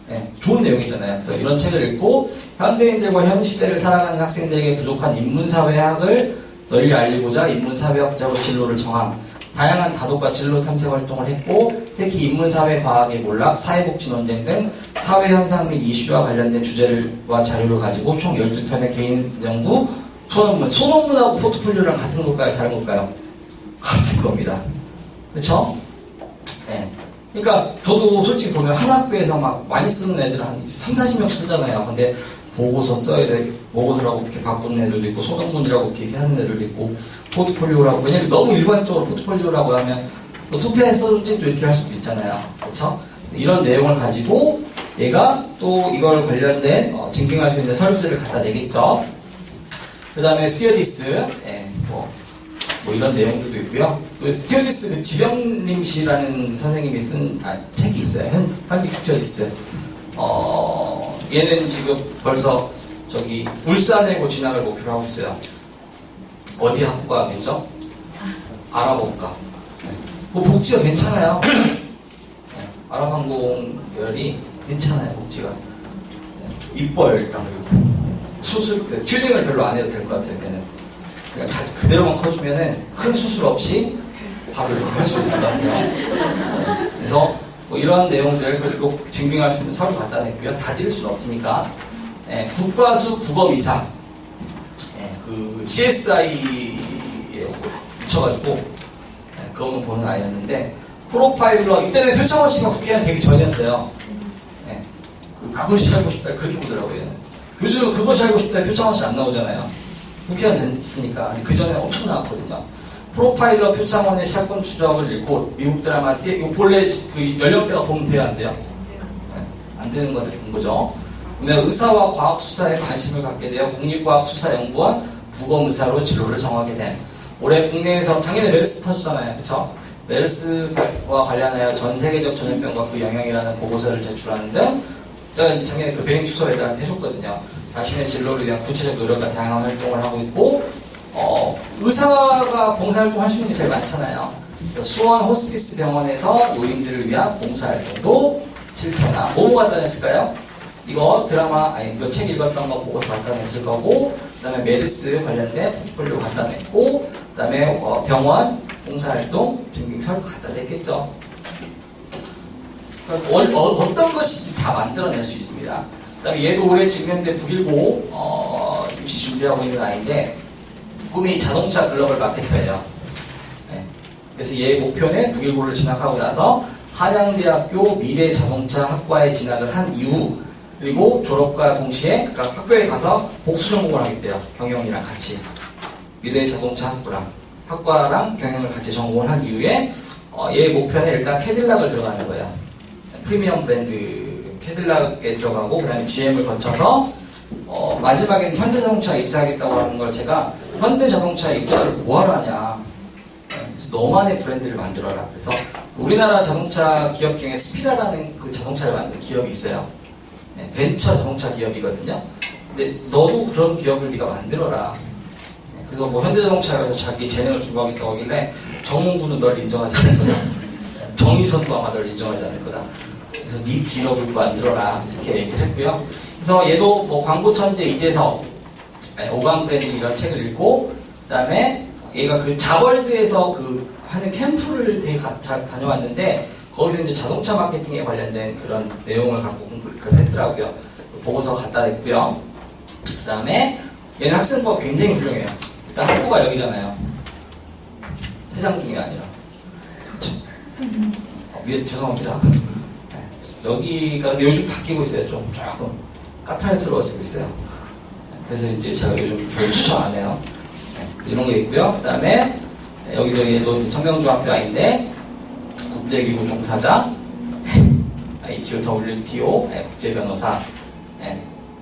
네, 좋은 내용이잖아요. 그래서 이런 책을 읽고 현대인들과 현 시대를 살아가는 학생들에게 부족한 인문사회학을 널리 알리고자 인문사회학자로 진로를 정함. 다양한 다독과 진로 탐색 활동을 했고 특히 인문사회과학의 몰락, 사회복지 논쟁 등 사회현상 및 이슈와 관련된 주제와 자료를 가지고 총 12편의 개인 연구, 소논문하고 포트폴리오랑 같은 걸까요? 다른 걸까요? 같은 겁니다. 그쵸? 네. 그러니까 저도 솔직히 보면 한 학교에서 막 많이 쓰는 애들은 한 30-40명씩 쓰잖아요. 근데 보고서 써야 돼. 보고서라고 이렇게 바꾸는 애들도 있고 소논문이라고 이렇게 하는 애들도 있고 포트폴리오라고 왜냐면 너무 일반적으로 포트폴리오라고 하면 또 토피아에 써줄지 또 이렇게 할 수도 있잖아요. 그렇죠? 이런 내용을 가지고 얘가 또 이걸 관련된 증빙할 수 있는 서류들을 갖다 내겠죠. 그 다음에 스튜어디스 뭐 이런 내용들도 있고요. 또 스튜어디스 지병림 씨라는 선생님이 쓴 책이 있어요. 현직 스튜어디스. 얘는 지금 벌써 울산외고 진학을 목표로 하고 있어요. 어디 학과겠죠? 아랍학과. 뭐 복지가 괜찮아요. 아랍항공 계열이 괜찮아요. 복지가. 이뻐요 일단. 그리고 수술 튜닝을 별로 안 해도 될 것 같아요. 걔는. 그냥 그대로만 커주면은 큰 수술 없이 바로 이렇게 할 수 있을 것 같아요. 그래서 뭐 이런 내용들 그리고 증빙할 수 있는 서류 갖다 냈고요. 다 드릴 수는 없으니까 국가수 국어 이상 CSI에 붙여가지고 그거는 보는 아이였는데 프로파일러 이때는 표창원 씨가 국회의원 되기 전이었어요. 그것이 알고 싶다 그렇게 보더라고요. 요즘은 그것이 알고 싶다 표창원 씨 안 나오잖아요. 국회의원 됐으니까 그 전에 엄청 나왔거든요. 프로파일러 표창원의 사건 추적을 읽고 미국 드라마 이거 본래 연령대가 보면 돼요 안 돼요? 안 되는 것들 본 거죠. 의사와 과학 수사에 관심을 갖게 되어 국립과학수사연구원 부검의사로 진로를 정하게 된 올해 국내에서 작년에 메르스 터지잖아요. 그쵸? 메르스와 관련하여 전 세계적 전염병과 그 영향이라는 보고서를 제출하는 등 제가 이제 작년에 배행 추서 애들한테 해줬거든요. 자신의 진로를 위한 구체적 노력과 다양한 활동을 하고 있고 의사가 봉사활동 할 수 있는 게 제일 많잖아요. 수원 호스피스 병원에서 노인들을 위한 봉사활동도 실천하. 뭐뭐 갖다 냈을까요? 이거 이거 책 읽었던 거 보고서 갖다 냈을 거고 그 다음에 메르스 관련된 포트폴리오 갖다 냈고 그 다음에 병원 봉사활동 증빙서를 갖다 냈겠죠. 어떤 것인지 다 만들어낼 수 있습니다. 그 다음에 얘도 올해 지금 현재 북일고 입시 준비하고 있는 아이인데 꿈이 자동차 글로벌 마케터예요. 그래서 얘의 목표는 북일고를 진학하고 나서 한양대학교 미래자동차학과에 진학을 한 이후 그리고 졸업과 동시에 그러니까 학교에 가서 복수 전공을 하겠대요. 경영이랑 같이 미래자동차학과랑 경영을 같이 전공을 한 이후에 얘의 목표는 일단 캐딜락을 들어가는 거예요. 프리미엄 브랜드 캐딜락에 들어가고 그 다음에 GM을 거쳐서 마지막에는 현대자동차에 입사하겠다고 하는 걸 제가 현대자동차에 입사를 뭐하러 하냐 그래서 너만의 브랜드를 만들어라. 그래서 우리나라 자동차 기업 중에 스피라라는 그 자동차를 만든 기업이 있어요. 벤처 자동차 기업이거든요. 근데 너도 그런 기업을 네가 만들어라. 그래서 뭐 현대자동차에서 자기 재능을 기부하겠다고 하길래 정문부는 널 인정하지 않을 거다. 정의선도 아마 널 인정하지 않을 거다. 그래서 네 기업을 만들어라 이렇게 얘기를 했고요. 그래서 얘도 뭐 광고 천재 이재석, 오강 브랜드 이런 책을 읽고, 그다음에 얘가 그 자벌드에서 그 하는 캠프를 되게 다녀왔는데 거기서 이제 자동차 마케팅에 관련된 그런 내용을 갖고 공부를 했더라고요. 보고서 갖다 냈고요. 그다음에 얘는 학생부가 굉장히 훌륭해요. 일단 학부가 여기잖아요. 태장중이 아니라. 죄송합니다. 여기가 요즘 바뀌고 있어요. 좀 조금 까탈스러워지고 있어요. 그래서 이제 제가 요즘 별로 추천 안 해요. 이런 게 있고요. 그 다음에 여기도 얘도 청명중학교 아인데 국제기구 종사자, ITO, WTO, 국제변호사.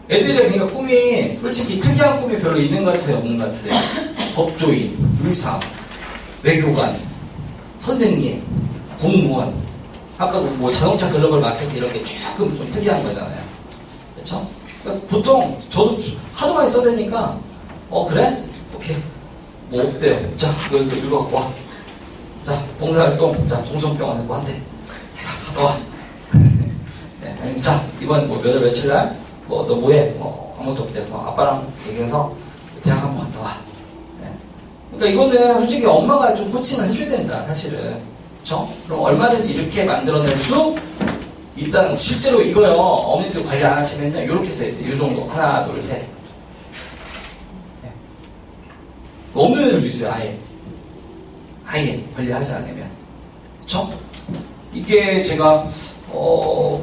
애들의 그러니까 꿈이 솔직히 특이한 꿈이 별로 있는 것 같아요, 없는 것 같아요. 법조인, 의사, 외교관, 선생님, 공무원. 아까 뭐 자동차 글로벌 마케팅 이런 게 조금 좀 특이한 거잖아요. 그렇죠? 그러니까 보통 저도 하도 많이 써대니까 그래? 오케이. 뭐 어때요? 자, 이거 갖고 와. 자, 봉사활동, 자, 동성병원 갖고 한대. 갔다 와. 네, 자, 이번 뭐 몇 월 며칠 날, 너 뭐해? 아무것도 없대. 아빠랑 얘기해서 대학 한번 갔다 와. 네. 그러니까 이거는 솔직히 엄마가 좀 코칭을 해줘야 된다, 사실은. 그쵸? 그럼 얼마든지 이렇게 만들어낼 수 있다는 거. 실제로 이거요, 어머니들 관리 안 하시면요, 이렇게 써있어요. 이 정도. 하나, 둘, 셋. 네. 없는 애들도 있어요, 아예 관리하지 않으면. 그쵸? 이게 제가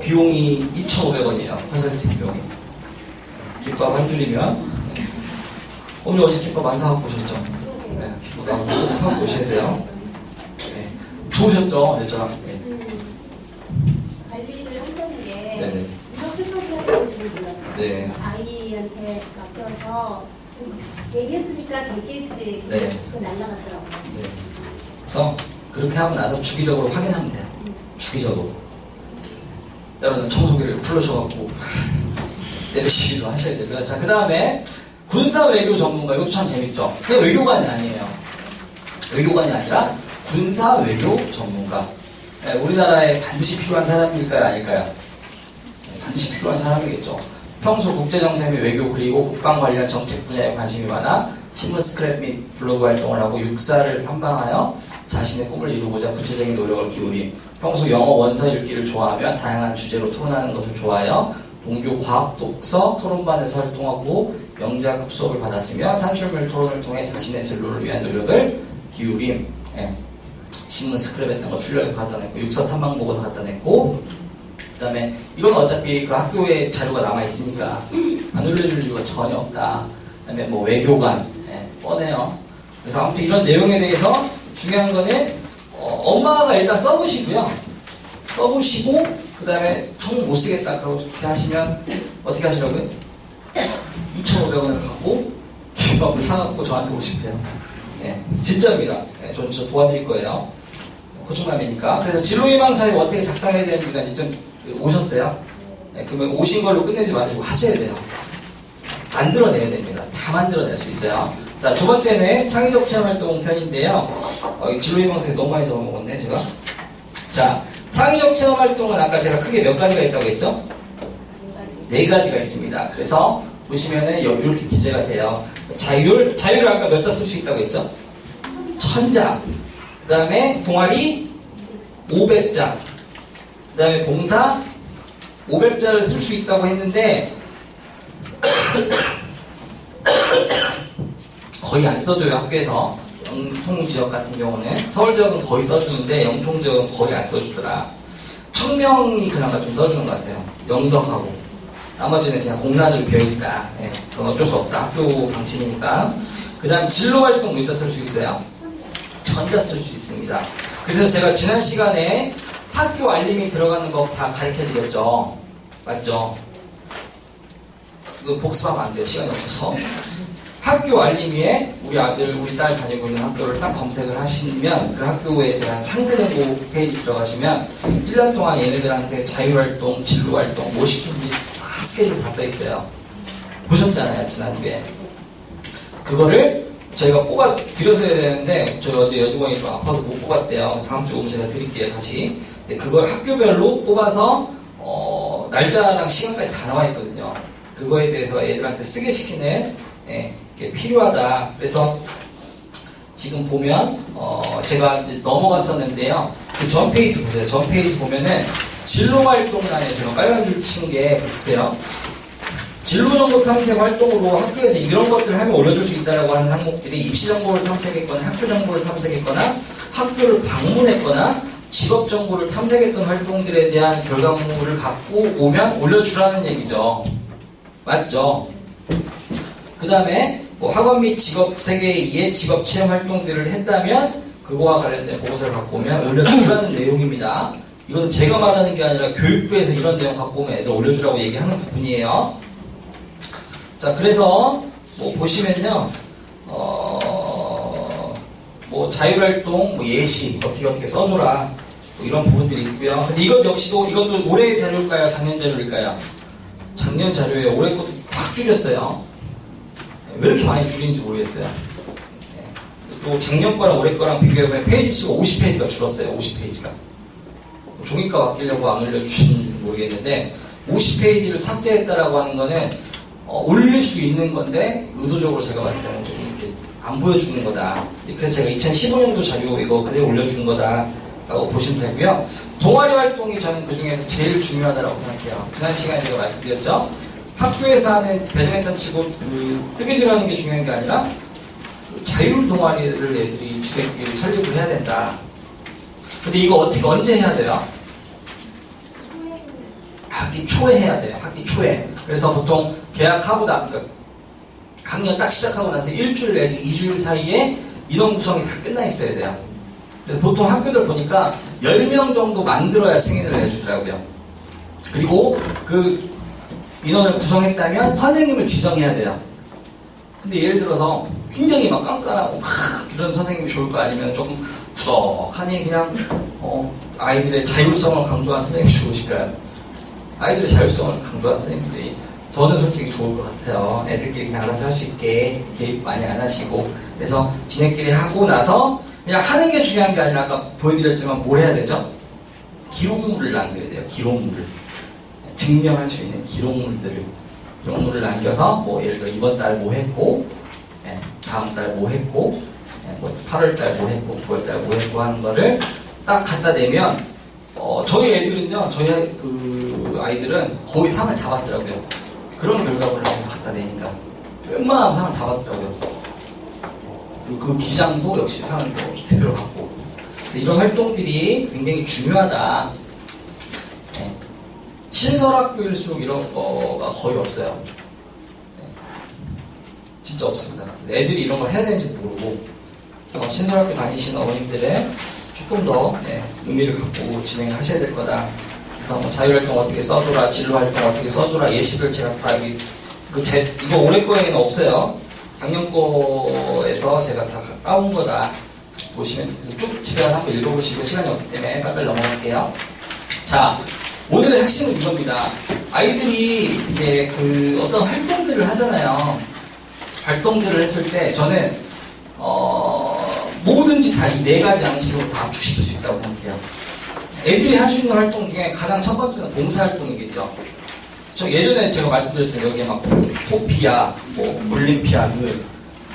비용이 2,500원이에요. 컨설팅 비용이. 김밥 한 줄이면. 오늘 어제 김밥 안 사갖고 오셨죠? 네, 김밥 꼭 사갖고 오셔야 돼요. 네. 좋으셨죠? 네, 저랑. 네. 관리를 한다는 게 네네. 이렇게까지 하는 줄 몰랐어요. 네. 아이한테 맡겨서 얘기했으니까 됐겠지. 네. 그거 날라갔더라고요. 네. 그래서 그렇게 하고 나서 주기적으로 확인하면 돼요. 주기적으로. 때로는 청소기를 풀러셔갖고 내리시기도 하셔야 되고요. 자, 그 다음에 군사 외교 전문가. 이것도 참 재밌죠. 근데 외교관이 아니에요. 외교관이 아니라 군사 외교 전문가. 네, 우리나라에 반드시 필요한 사람일까요? 아닐까요? 네, 반드시 필요한 사람이겠죠. 평소 국제정세 및 외교 그리고 국방 관련 정책 분야에 관심이 많아 신문 스크랩 및 블로그 활동을 하고 육사를 탐방하여 자신의 꿈을 이루고자 구체적인 노력을 기울임. 평소 영어 원서 읽기를 좋아하며 다양한 주제로 토론하는 것을 좋아하여 동교 과학 독서 토론반에서 활동하고 영재학급 수업을 받았으며 산출물 토론을 통해 자신의 진로를 위한 노력을 기울임. 예. 신문 스크랩 했던 거 출력해서 갖다 냈고 육사 탐방 보고서 갖다 냈고, 그 다음에 이건 어차피 그 학교에 자료가 남아있으니까 안 올려줄 이유가 전혀 없다. 그 다음에 뭐 외교관, 뻔해요. 그래서 아무튼 이런 내용에 대해서 중요한 거는 엄마가 일단 써보시고요. 써보시고 그 다음에 정 못 쓰겠다 그렇게 하시면 어떻게 하시라고요? 2,500원을 갖고 김밥을 사갖고 저한테 오시면 돼요. 네, 진짜입니다. 네, 저 도와드릴 거예요. 고충감이니까. 그래서 진로희망사에 어떻게 작성해야 되는지가 이제 좀 오셨어요? 네, 그러면 오신 걸로 끝내지 마시고 하셔야 돼요. 만들어내야 됩니다. 다 만들어낼 수 있어요. 자, 두 번째는 창의적 체험활동 편인데요. 진로희망사에 너무 많이 적어먹었네, 제가. 자, 창의적 체험활동은 아까 제가 크게 몇 가지가 있다고 했죠? 네 가지가 있습니다. 그래서 보시면은 이렇게 기재가 돼요. 자율을 아까 몇 자 쓸 수 있다고 했죠? 1000자. 그 다음에 동아리 500자. 그 다음에 봉사 500자를 쓸 수 있다고 했는데 거의 안 써줘요, 학교에서. 영통 지역 같은 경우는. 서울 지역은 거의 써주는데 영통 지역은 거의 안 써주더라. 청명이 그나마 좀 써주는 것 같아요. 영덕하고. 나머지는 그냥 공란으로 비어있다. 네, 그건 어쩔 수 없다. 학교 방침이니까. 그 다음 진로활동 몇 자 쓸 수 있어요? 1000자 쓸 수 있습니다. 그래서 제가 지난 시간에 학교 알림이 들어가는 거 다 가르쳐드렸죠. 맞죠? 이거 복습하면 안 돼요. 시간이 없어서. 학교 알림위에 우리 아들, 우리 딸 다니고 있는 학교를 딱 검색을 하시면 그 학교에 대한 상세정보 페이지 들어가시면 1년 동안 얘네들한테 자율활동, 진로활동, 뭐 시키는지 다 스케줄 다 떠있어요. 보셨잖아요, 지난주에. 그거를 저희가 뽑아 드렸어야 되는데 저희 어제 여직원이 좀 아파서 못 뽑았대요. 다음 주에 오면 제가 드릴게요 다시. 근데 그걸 학교별로 뽑아서 날짜랑 시간까지 다 나와 있거든요. 그거에 대해서 애들한테 쓰게 시키는 게 필요하다. 그래서 지금 보면 제가 이제 넘어갔었는데요. 그 전 페이지 보세요. 전 페이지 보면은 진로 활동란에 제가 빨간 줄 친 게 보세요. 진로 정보 탐색 활동으로 학교에서 이런 것들을 하면 올려줄 수 있다라고 하는 항목들이 입시 정보를 탐색했거나 학교 정보를 탐색했거나 학교를 방문했거나 직업 정보를 탐색했던 활동들에 대한 결과물을 갖고 오면 올려주라는 얘기죠. 맞죠? 그 다음에 뭐 학원 및 직업 세계에 의해 직업 체험 활동들을 했다면 그거와 관련된 보고서를 갖고 오면 올려주라는 내용입니다. 이건 제가 말하는 게 아니라 교육부에서 이런 내용 갖고 오면 애들 올려주라고 얘기하는 부분이에요. 자, 그래서 뭐 보시면요, 뭐 자율활동, 뭐 예시 어떻게 써줘라 뭐 이런 부분들이 있고요. 근데 이것 역시도 이것도 올해 자료일까요, 작년 자료일까요? 작년 자료에 올해 것도 확 줄였어요. 왜 이렇게 많이 줄인지 모르겠어요. 또 작년 거랑 올해 거랑 비교해보면 페이지 수가 50페이지가 줄었어요. 50페이지가. 종이가 바뀌려고 안 올려주시는지 모르겠는데 50페이지를 삭제했다라고 하는 거는 올릴 수 있는 건데 의도적으로 제가 봤을 때는 좀 이렇게 안 보여주는 거다. 그래서 제가 2015년도 자료 이거 그대로 올려주는 거다라고 보시면 되고요. 동아리 활동이 저는 그 중에서 제일 중요하다고 생각해요. 지난 시간에 제가 말씀드렸죠. 학교에서 하는 배드민턴 치고 뜨개질하는 게 중요한 게 아니라 자율 동아리를 애들이 지들끼리 설립을 해야 된다. 근데 이거 언제 해야 돼요? 학기 초에 해야 돼요. 학기 초에. 그래서 보통 계약하고 그러니까 학년 딱 시작하고 나서 일주일 내지 2주일 사이에 인원 구성이 다 끝나 있어야 돼요. 그래서 보통 학교들 보니까 10명 정도 만들어야 승인을 내주더라고요. 그리고 그 인원을 구성했다면 선생님을 지정해야 돼요. 근데 예를 들어서 굉장히 막 깐깐하고 이런 선생님이 좋을 거 아니면 조금 부덕하니 그냥 아이들의 자율성을 강조한 선생님이 좋으실까요? 아이들의 자율성을 강조한 선생님들이 저는 솔직히 좋을 것 같아요. 애들끼리 그냥 알아서 할 수 있게 개입 많이 안 하시고. 그래서 지네끼리 하고 나서 그냥 하는 게 중요한 게 아니라 아까 보여드렸지만 뭘 해야 되죠? 기록물을 남겨야 돼요. 기록물을. 증명할 수 있는 기록물을 남겨서 뭐 예를 들어 이번 달 뭐 했고 다음 달 뭐 했고 뭐 8월 달 뭐 했고 9월 달 뭐 했고 하는 거를 딱 갖다 대면 저희 애들은요, 저희 그 아이들은 거의 상을 다 받더라고요. 그런 결과물을 갖다 대니까 웬만하면 상을 다 받더라고요. 그리고 그 기장도 역시 상을 또 대표로 받고. 그래서 이런 활동들이 굉장히 중요하다. 신설학교일수록 이런 거가 거의 없어요. 진짜 없습니다. 애들이 이런 걸 해야 되는지도 모르고. 그래서 신설학교 다니시는 어머님들은 조금 더 의미를 갖고 진행을 하셔야 될 거다. 그래서 뭐 자율활동 어떻게 써줘라, 진로활동 어떻게 써줘라, 예시를 제가 다 이거 올해 거에는 없어요. 작년 거에서 제가 다 따온 거다. 보시면 쭉 집에 가서 한번 읽어보시고 시간이 없기 때문에 빨리 넘어갈게요. 자, 오늘의 핵심은 이겁니다. 아이들이 이제 그 어떤 활동들을 하잖아요. 활동들을 했을 때 저는 뭐든지 다 이 4가지 양식으로 다 압축시킬 수 있다고 생각해요. 애들이 할 수 있는 활동 중에 가장 첫 번째는 봉사활동이겠죠. 저 예전에 제가 말씀드렸죠. 여기에 막 토피아, 뭐 올림피아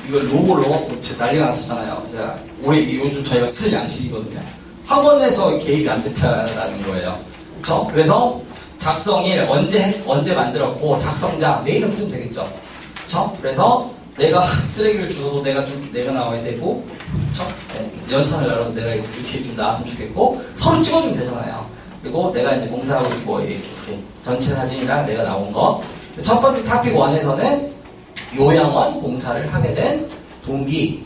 이걸 로고를 넣어갖고 난리가 났었잖아요. 제가 올해 요즘 저희가 쓸 양식이거든요. 학원에서 개입이 안 됐다라는 거예요. 그렇죠? 그래서 작성일 언제 만들었고 작성자 내 이름 쓰면 되겠죠. 그렇죠? 그래서 내가 쓰레기를 주워도 내가 나와야 되고, 그렇죠? 연탄을 열어서 내가 이렇게 좀 나왔으면 좋겠고, 서로 찍어주면 되잖아요. 그리고 내가 이제 봉사하고 뭐 이렇게 전체 사진이랑 내가 나온 거. 첫 번째 토픽 1에서는 요양원 봉사를 하게 된 동기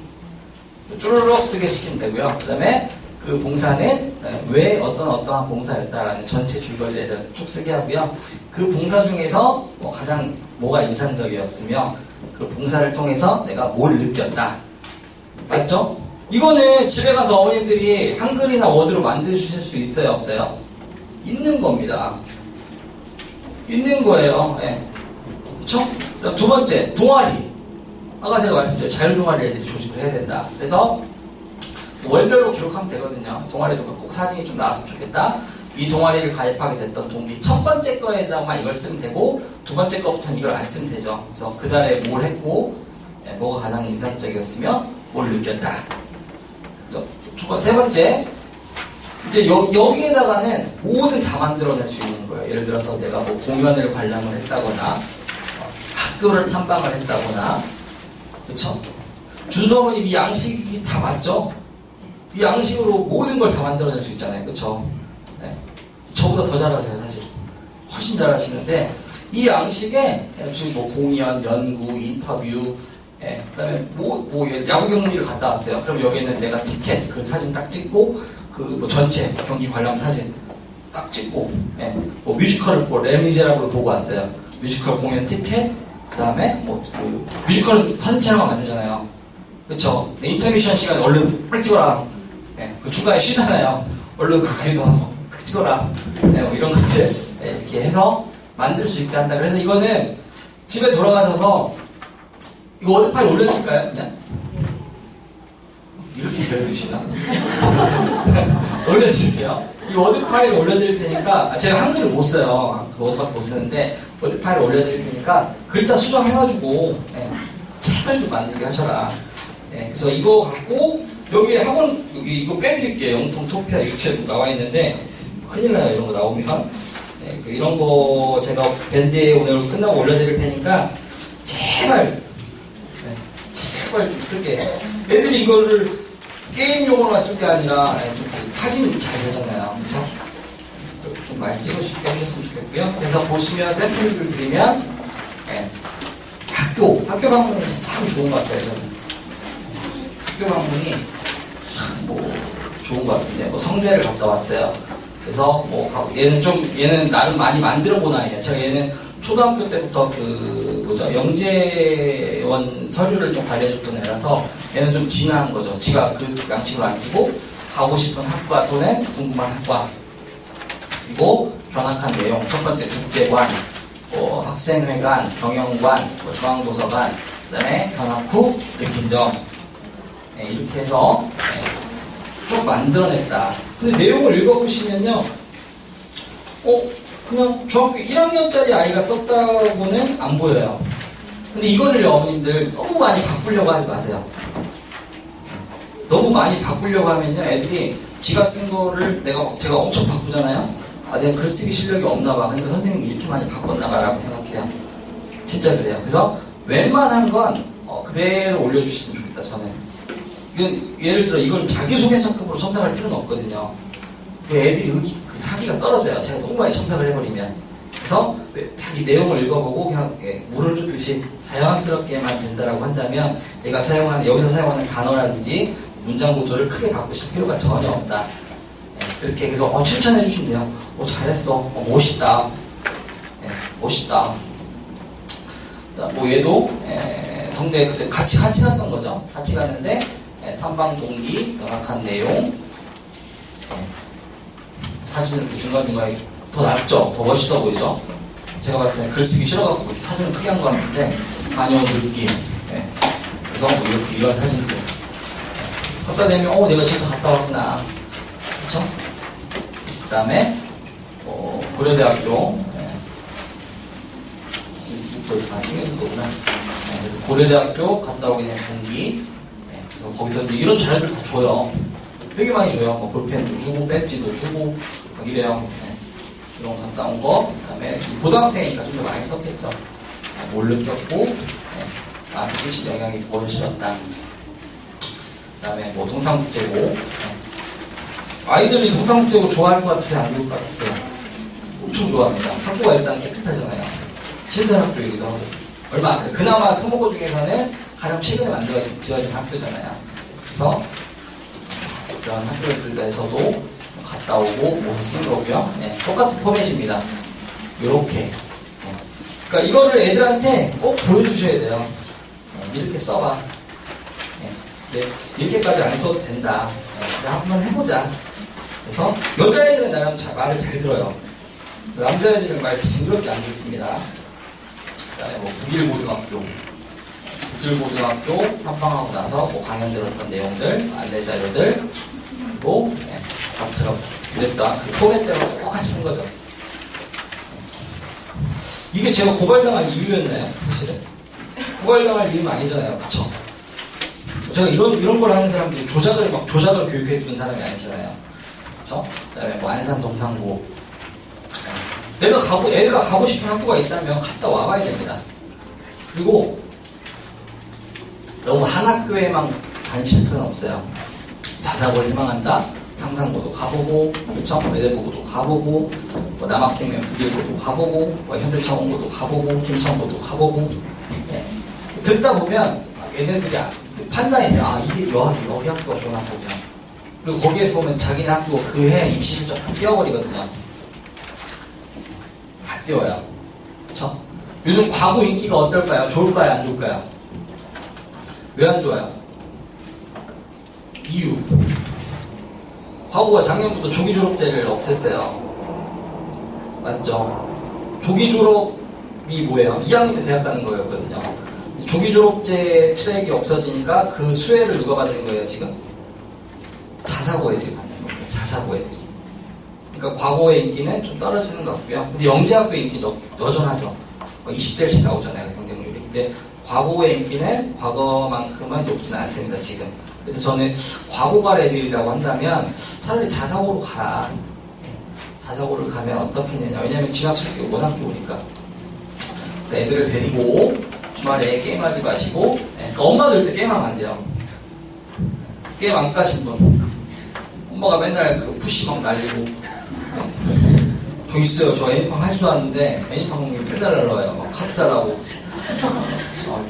쭈르륵 쓰게 시키면 되고요. 그 다음에 그 봉사는 왜 어떠한 봉사였다라는 전체 줄거리를 쭉 쓰게 하고요. 그 봉사 중에서 가장 뭐가 인상적이었으며 그 봉사를 통해서 내가 뭘 느꼈다. 맞죠? 이거는 집에 가서 어머님들이 한글이나 워드로 만드실 수 있어요? 없어요? 있는 겁니다. 있는 거예요. 네. 그쵸? 두 번째, 동아리. 아까 제가 말씀드린 자율동아리 애들이 조직을 해야 된다. 그래서 월별로 기록하면 되거든요. 동아리도 꼭 사진이 좀 나왔으면 좋겠다. 이 동아리를 가입하게 됐던 동기 첫 번째 거에다만 이걸 쓰면 되고 두 번째 거부터는 이걸 안 쓰면 되죠. 그래서 그달에 뭘 했고 뭐가 가장 인상적이었으며 뭘 느꼈다. 세 번째 이제 여기에다가는 뭐든 다 만들어낼 수 있는 거예요. 예를 들어서 내가 뭐 공연을 관람을 했다거나 학교를 탐방을 했다거나 그쵸? 준수어머님 이 양식이 다 맞죠? 이 양식으로 모든 걸 다 만들어낼 수 있잖아요. 그쵸? 네. 저보다 더 잘하세요, 사실. 훨씬 잘하시는데, 이 양식에, 지금 뭐 공연, 연구, 인터뷰, 예, 그 다음에 야구 경기를 갔다 왔어요. 그럼 여기는 내가 티켓, 그 사진 딱 찍고, 그 뭐 전체 경기 관람 사진 딱 찍고, 예, 뭐 뮤지컬을 레미제라블을 보고 왔어요. 뮤지컬 공연 티켓, 그 다음에 뮤지컬은 사진 촬영하면 안 되잖아요. 그쵸? 인터미션 시간에 얼른 빨리 찍어라. 예, 그 중간에 쉬잖아요. 얼른 그거 찍어라. 예, 뭐 이런 것들 이렇게 해서 만들 수 있게 한다. 그래서 이거는 집에 돌아가셔서 이거 워드 파일 올려드릴까요? 그냥? 이렇게 배우시나? 올려드릴게요. 이 워드 파일 올려드릴 테니까 제가 한글을 못 써요. 그 워드밖에 못 쓰는데 워드 파일 올려드릴 테니까 글자 수정해가지고 책을 좀 만들게 하셔라. 그래서 이거 갖고 여기 학원 여기 이거 빼드릴게요. 영통 토피아 이렇게 나와 있는데 큰일 나요. 이런 거 나오면 이런 거 제가 밴드에 오늘 끝나고 올려드릴 테니까 제발 좀 쓸게. 애들이 이거를 게임용으로만 쓸 게 아니라 좀 사진 잘 되잖아요. 그렇죠? 좀 많이 찍어주시게 해주셨으면 좋겠고요. 그래서 보시면 샘플을 드리면 학교 방문이 참 좋은 것 같아요. 저는. 학교 방문이 뭐 좋은 것 같은데 뭐 성대를 갔다 왔어요. 그래서 뭐 얘는 나름 많이 만들어 본 아이야. 제가 얘는 초등학교 때부터 영재원 서류를 좀 관리해줬던 애라서 얘는 좀 진화한 거죠. 지가 그 양식으로 안 쓰고 가고 싶은 학과 또는 궁금한 학과 그리고 견학한 내용 첫 번째 국제관, 학생회관, 경영관, 중앙도서관 그 다음에 견학 후 느낀 점 이렇게 해서 쭉 만들어냈다. 근데 내용을 읽어보시면요 그냥 중학교 1학년짜리 아이가 썼다고는 안 보여요. 근데 이거를 어머님들 너무 많이 바꾸려고 하지 마세요. 너무 많이 바꾸려고 하면요 애들이 지가 쓴 거를 제가 엄청 바꾸잖아요. 내가 글쓰기 실력이 없나 봐. 그러니까 선생님이 이렇게 많이 바꿨나 봐 라고 생각해요. 진짜 그래요. 그래서 웬만한 건 그대로 올려주셨으면 좋겠다. 저는 예를 들어 이걸 자기소개서급으로 첨삭할 필요는 없거든요. 애들이 그 사기가 떨어져요. 제가 너무 많이 첨삭을 해버리면. 그래서 딱 이 내용을 읽어보고 그냥 물을 뜯듯이 자연스럽게만 된다라고 한다면 여기서 사용하는 단어라든지 문장 구조를 크게 바꾸실 필요가 전혀 없다. 그렇게 해서 칭찬해 주시면 돼요. 잘했어. 멋있다. 멋있다. 뭐 얘도 성대 그때 같이 갔던 거죠. 같이 갔는데 탐방 동기, 견학한 내용 사진은 이렇게 중간중간에 더 낫죠? 더 멋있어 보이죠? 제가 봤을 때 글쓰기 싫어갖고 이렇게 사진을 크게 한 것 같은데 다녀온 느낌 그래서 이렇게 이런 사진들 갖다 대면 내가 진짜 갔다 왔구나. 그쵸? 그 다음에 고려대학교 벌써 다 쓰는 거구나. 그래서 고려대학교 갔다 오게 된 동기 그래서 거기서 이제 이런 자료들 다 줘요. 되게 많이 줘요. 볼펜도 주고 배지도 주고 이래요. 이런 거 갔다 온 거. 그 다음에 고등학생이니까 좀 더 많이 썼겠죠. 뭘 느꼈고 뜻이 영향이 뭘 실었다. 그 다음에 동탕국제고 아이들이 동탕국제고 좋아할 것 같으세요? 안 좋을 것 같으세요? 엄청 좋아합니다. 학교가 일단 깨끗하잖아요. 신설학교이기도 하고 그나마 토목고 중에서는 가장 최근에 지어진 학교잖아요. 그래서 그런 학교들에서도 갔다 오고 모습 쓴 거고요. 똑같은 포맷입니다. 요렇게. 그러니까 이거를 애들한테 꼭 보여주셔야 돼요. 이렇게 써봐. 이렇게까지 안 써도 된다. 한번 해보자. 그래서 여자애들은 나름 말을 잘 들어요. 남자애들은 말 징그럽게 안 듣습니다. 그 다음에 북일고등학교. 들고등학교 탐방하고 나서 뭐 강연 들었던 내용들, 안내 자료들, 그리고 제가 드렸던 그 포맷대로 똑같이 쓴 거죠. 이게 제가 고발당할 이유였나요? 사실은 고발당할 이유는 아니잖아요, 그쵸? 제가 이런 걸 하는 사람들이 조작을 교육해준 사람이 아니잖아요, 그쵸? 그다음에 뭐 안산 동상고, 애가 가고 싶은 학교가 있다면 갔다 와봐야 됩니다. 그리고 너무 한 학교에만 다니실 필요는 없어요. 자사고를 희망한다. 상상고도 가보고, 그쵸? 외대부고도 가보고, 뭐 남학생면 부길고도 가보고, 뭐 현대차원고도 가보고, 김천고도 가보고. 예. 듣다 보면 얘네들이 판단이 돼요. 아, 이게 여기 학교가 좋은 학교구나. 그리고 거기에서 오면 자기네 학교 그 해 입시 실적 다 띄워버리거든요. 다 띄워요. 그쵸? 요즘 과고 인기가 어떨까요? 좋을까요? 안 좋을까요? 왜 안 좋아요? 이유. 과거가 작년부터 조기 졸업제를 없앴어요. 맞죠? 조기 졸업이 뭐예요? 2학년 때 대학 가는 거였거든요. 조기 졸업제 트랙이 없어지니까 그 수혜를 누가 받는 거예요, 지금? 자사고 애들이 받는 거예요. 자사고 애들이. 그러니까 과거의 인기는 좀 떨어지는 것 같고요. 근데 영재학교 인기는 여전하죠. 20대씩 나오잖아요, 경쟁률이. 근데 과거의 인기는 과거만큼은 높진 않습니다, 지금. 그래서 저는 과거갈 애들이라고 한다면 차라리 자사고로 가라. 자사고를 가면 어떻겠느냐. 왜냐면 진학실기 워낙 좋으니까. 그래서 애들을 데리고 주말에 게임하지 마시고, 그러니까 엄마들 때 게임하면 안 돼요. 게임 안 까신 분. 엄마가 맨날 그 푸시 막 날리고. 저 있어요. 저 애니팡 하지도 않는데 애니팡이 맨날 날라와요. 막 카트 달라고.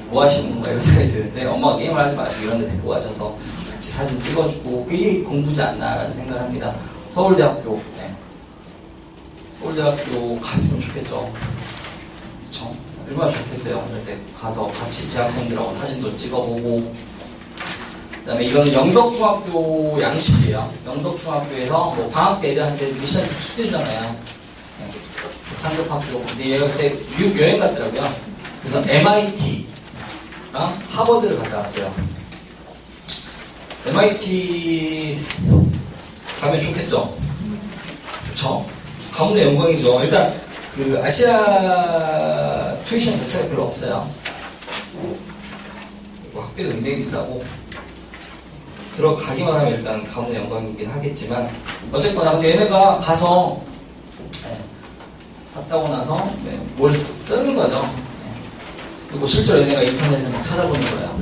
뭐 하시는 건가 이런 생각이 드는데 엄마가 게임을 하지 마시고 이런 데 데리고 가셔서 같이 사진 찍어주고 그게 공부지 않나라는 생각을 합니다. 서울대학교 서울대학교 갔으면 좋겠죠. 그쵸? 얼마나 좋겠어요. 이럴 때 가서 같이 재학생들하고 사진도 찍어보고. 그 다음에 이거는 영덕중학교 양식이에요. 영덕중학교에서 뭐 방학 때 애들한테 미션 축제잖아요. 상급학교. 근데 얘가 그때 미국 여행 갔더라고요. 그래서 MIT랑 하버드를 갔다 왔어요. MIT 가면 좋겠죠? 그쵸? 가문의 영광이죠. 일단 그 아시아 튜이션 자체가 별로 없어요. 학비도 굉장히 비싸고 들어가기만 하면 일단 가문의 영광이긴 하겠지만 어쨌거나 그래서 얘네가 가서 갔다 오고 나서 뭘 쓰는 거죠. 그리고 실제로 얘네가 인터넷에 막 찾아보는 거예요.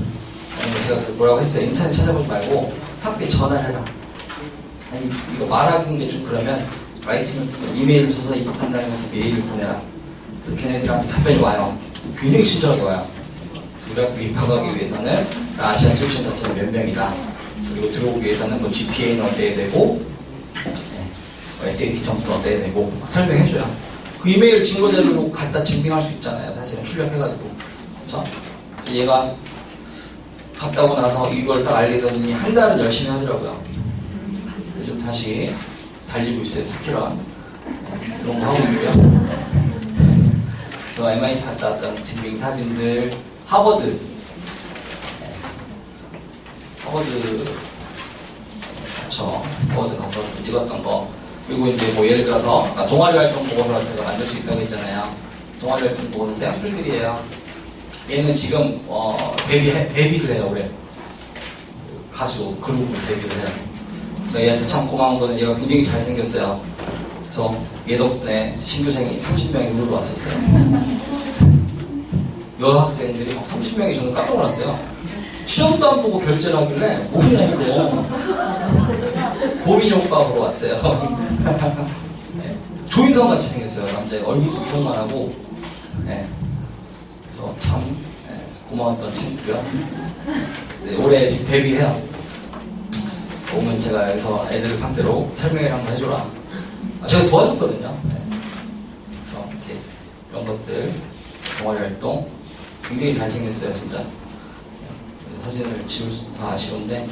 제가 뭐라고 했어요. 인터넷 찾아보지 말고 학교에 전화를 해라. 아니 이거 말하는 게 좀 그러면 라이팅을 쓰고 이메일을 써서 입학한다는 거 메일을 보내라. 그래서 걔네들한테 답변이 와요. 굉장히 친절하게 와요. 우리 학교 입학하기 위해서는 아시안 튜이션 자체가 몇 명이다. 그리고 들어오기 위해서는 뭐 GPA는 어때야 되고 SAT 점수는 어때야 되고 설명해줘요. 그 이메일 증거자료로 갖다 증빙할 수 있잖아요. 사실은 출력해가지고. 그쵸? 얘가 갔다 오고 나서 이걸 딱 알게 되더니 한 달은 열심히 하더라고요. 요즘 다시 달리고 있어요. 9km. 그런 거 하고 있고요. 그래서 MIT 갔다 왔던 증빙 사진들, 하버드 그쵸. 하버드 가서 찍었던 거. 그리고 이제 뭐 예를 들어서 동아리 활동 보고서 제가 만들 수 있다고 했잖아요. 동아리 활동 보고서 샘플들이에요. 얘는 지금 데뷔를 해요. 올해 가수 그룹으로 데뷔를 해요. 그러니까 얘한테 참 고마운 거는 얘가 굉장히 잘생겼어요. 그래서 얘 덕분에 신규생이 30명이 우르르 왔었어요. 여학생들이 막 30명이 저는 깜짝 놀랐어요. 시험도 안 보고 결제를 하길래 뭐냐 이거. 고민효과로 왔어요. 네. 조인성 같이 생겼어요. 남자애가 얼굴도 이런만 하고. 네. 그래서 참 고마웠던 친구고요. 네, 올해 지금 데뷔해요. 오면 제가 여기서 애들을 상대로 설명을 한번 해줘라. 제가 도와줬거든요. 네. 그래서 이렇게 이런 것들 동아리 활동 굉장히 잘생겼어요, 진짜. 네, 사진을 지울 수 다 아쉬운데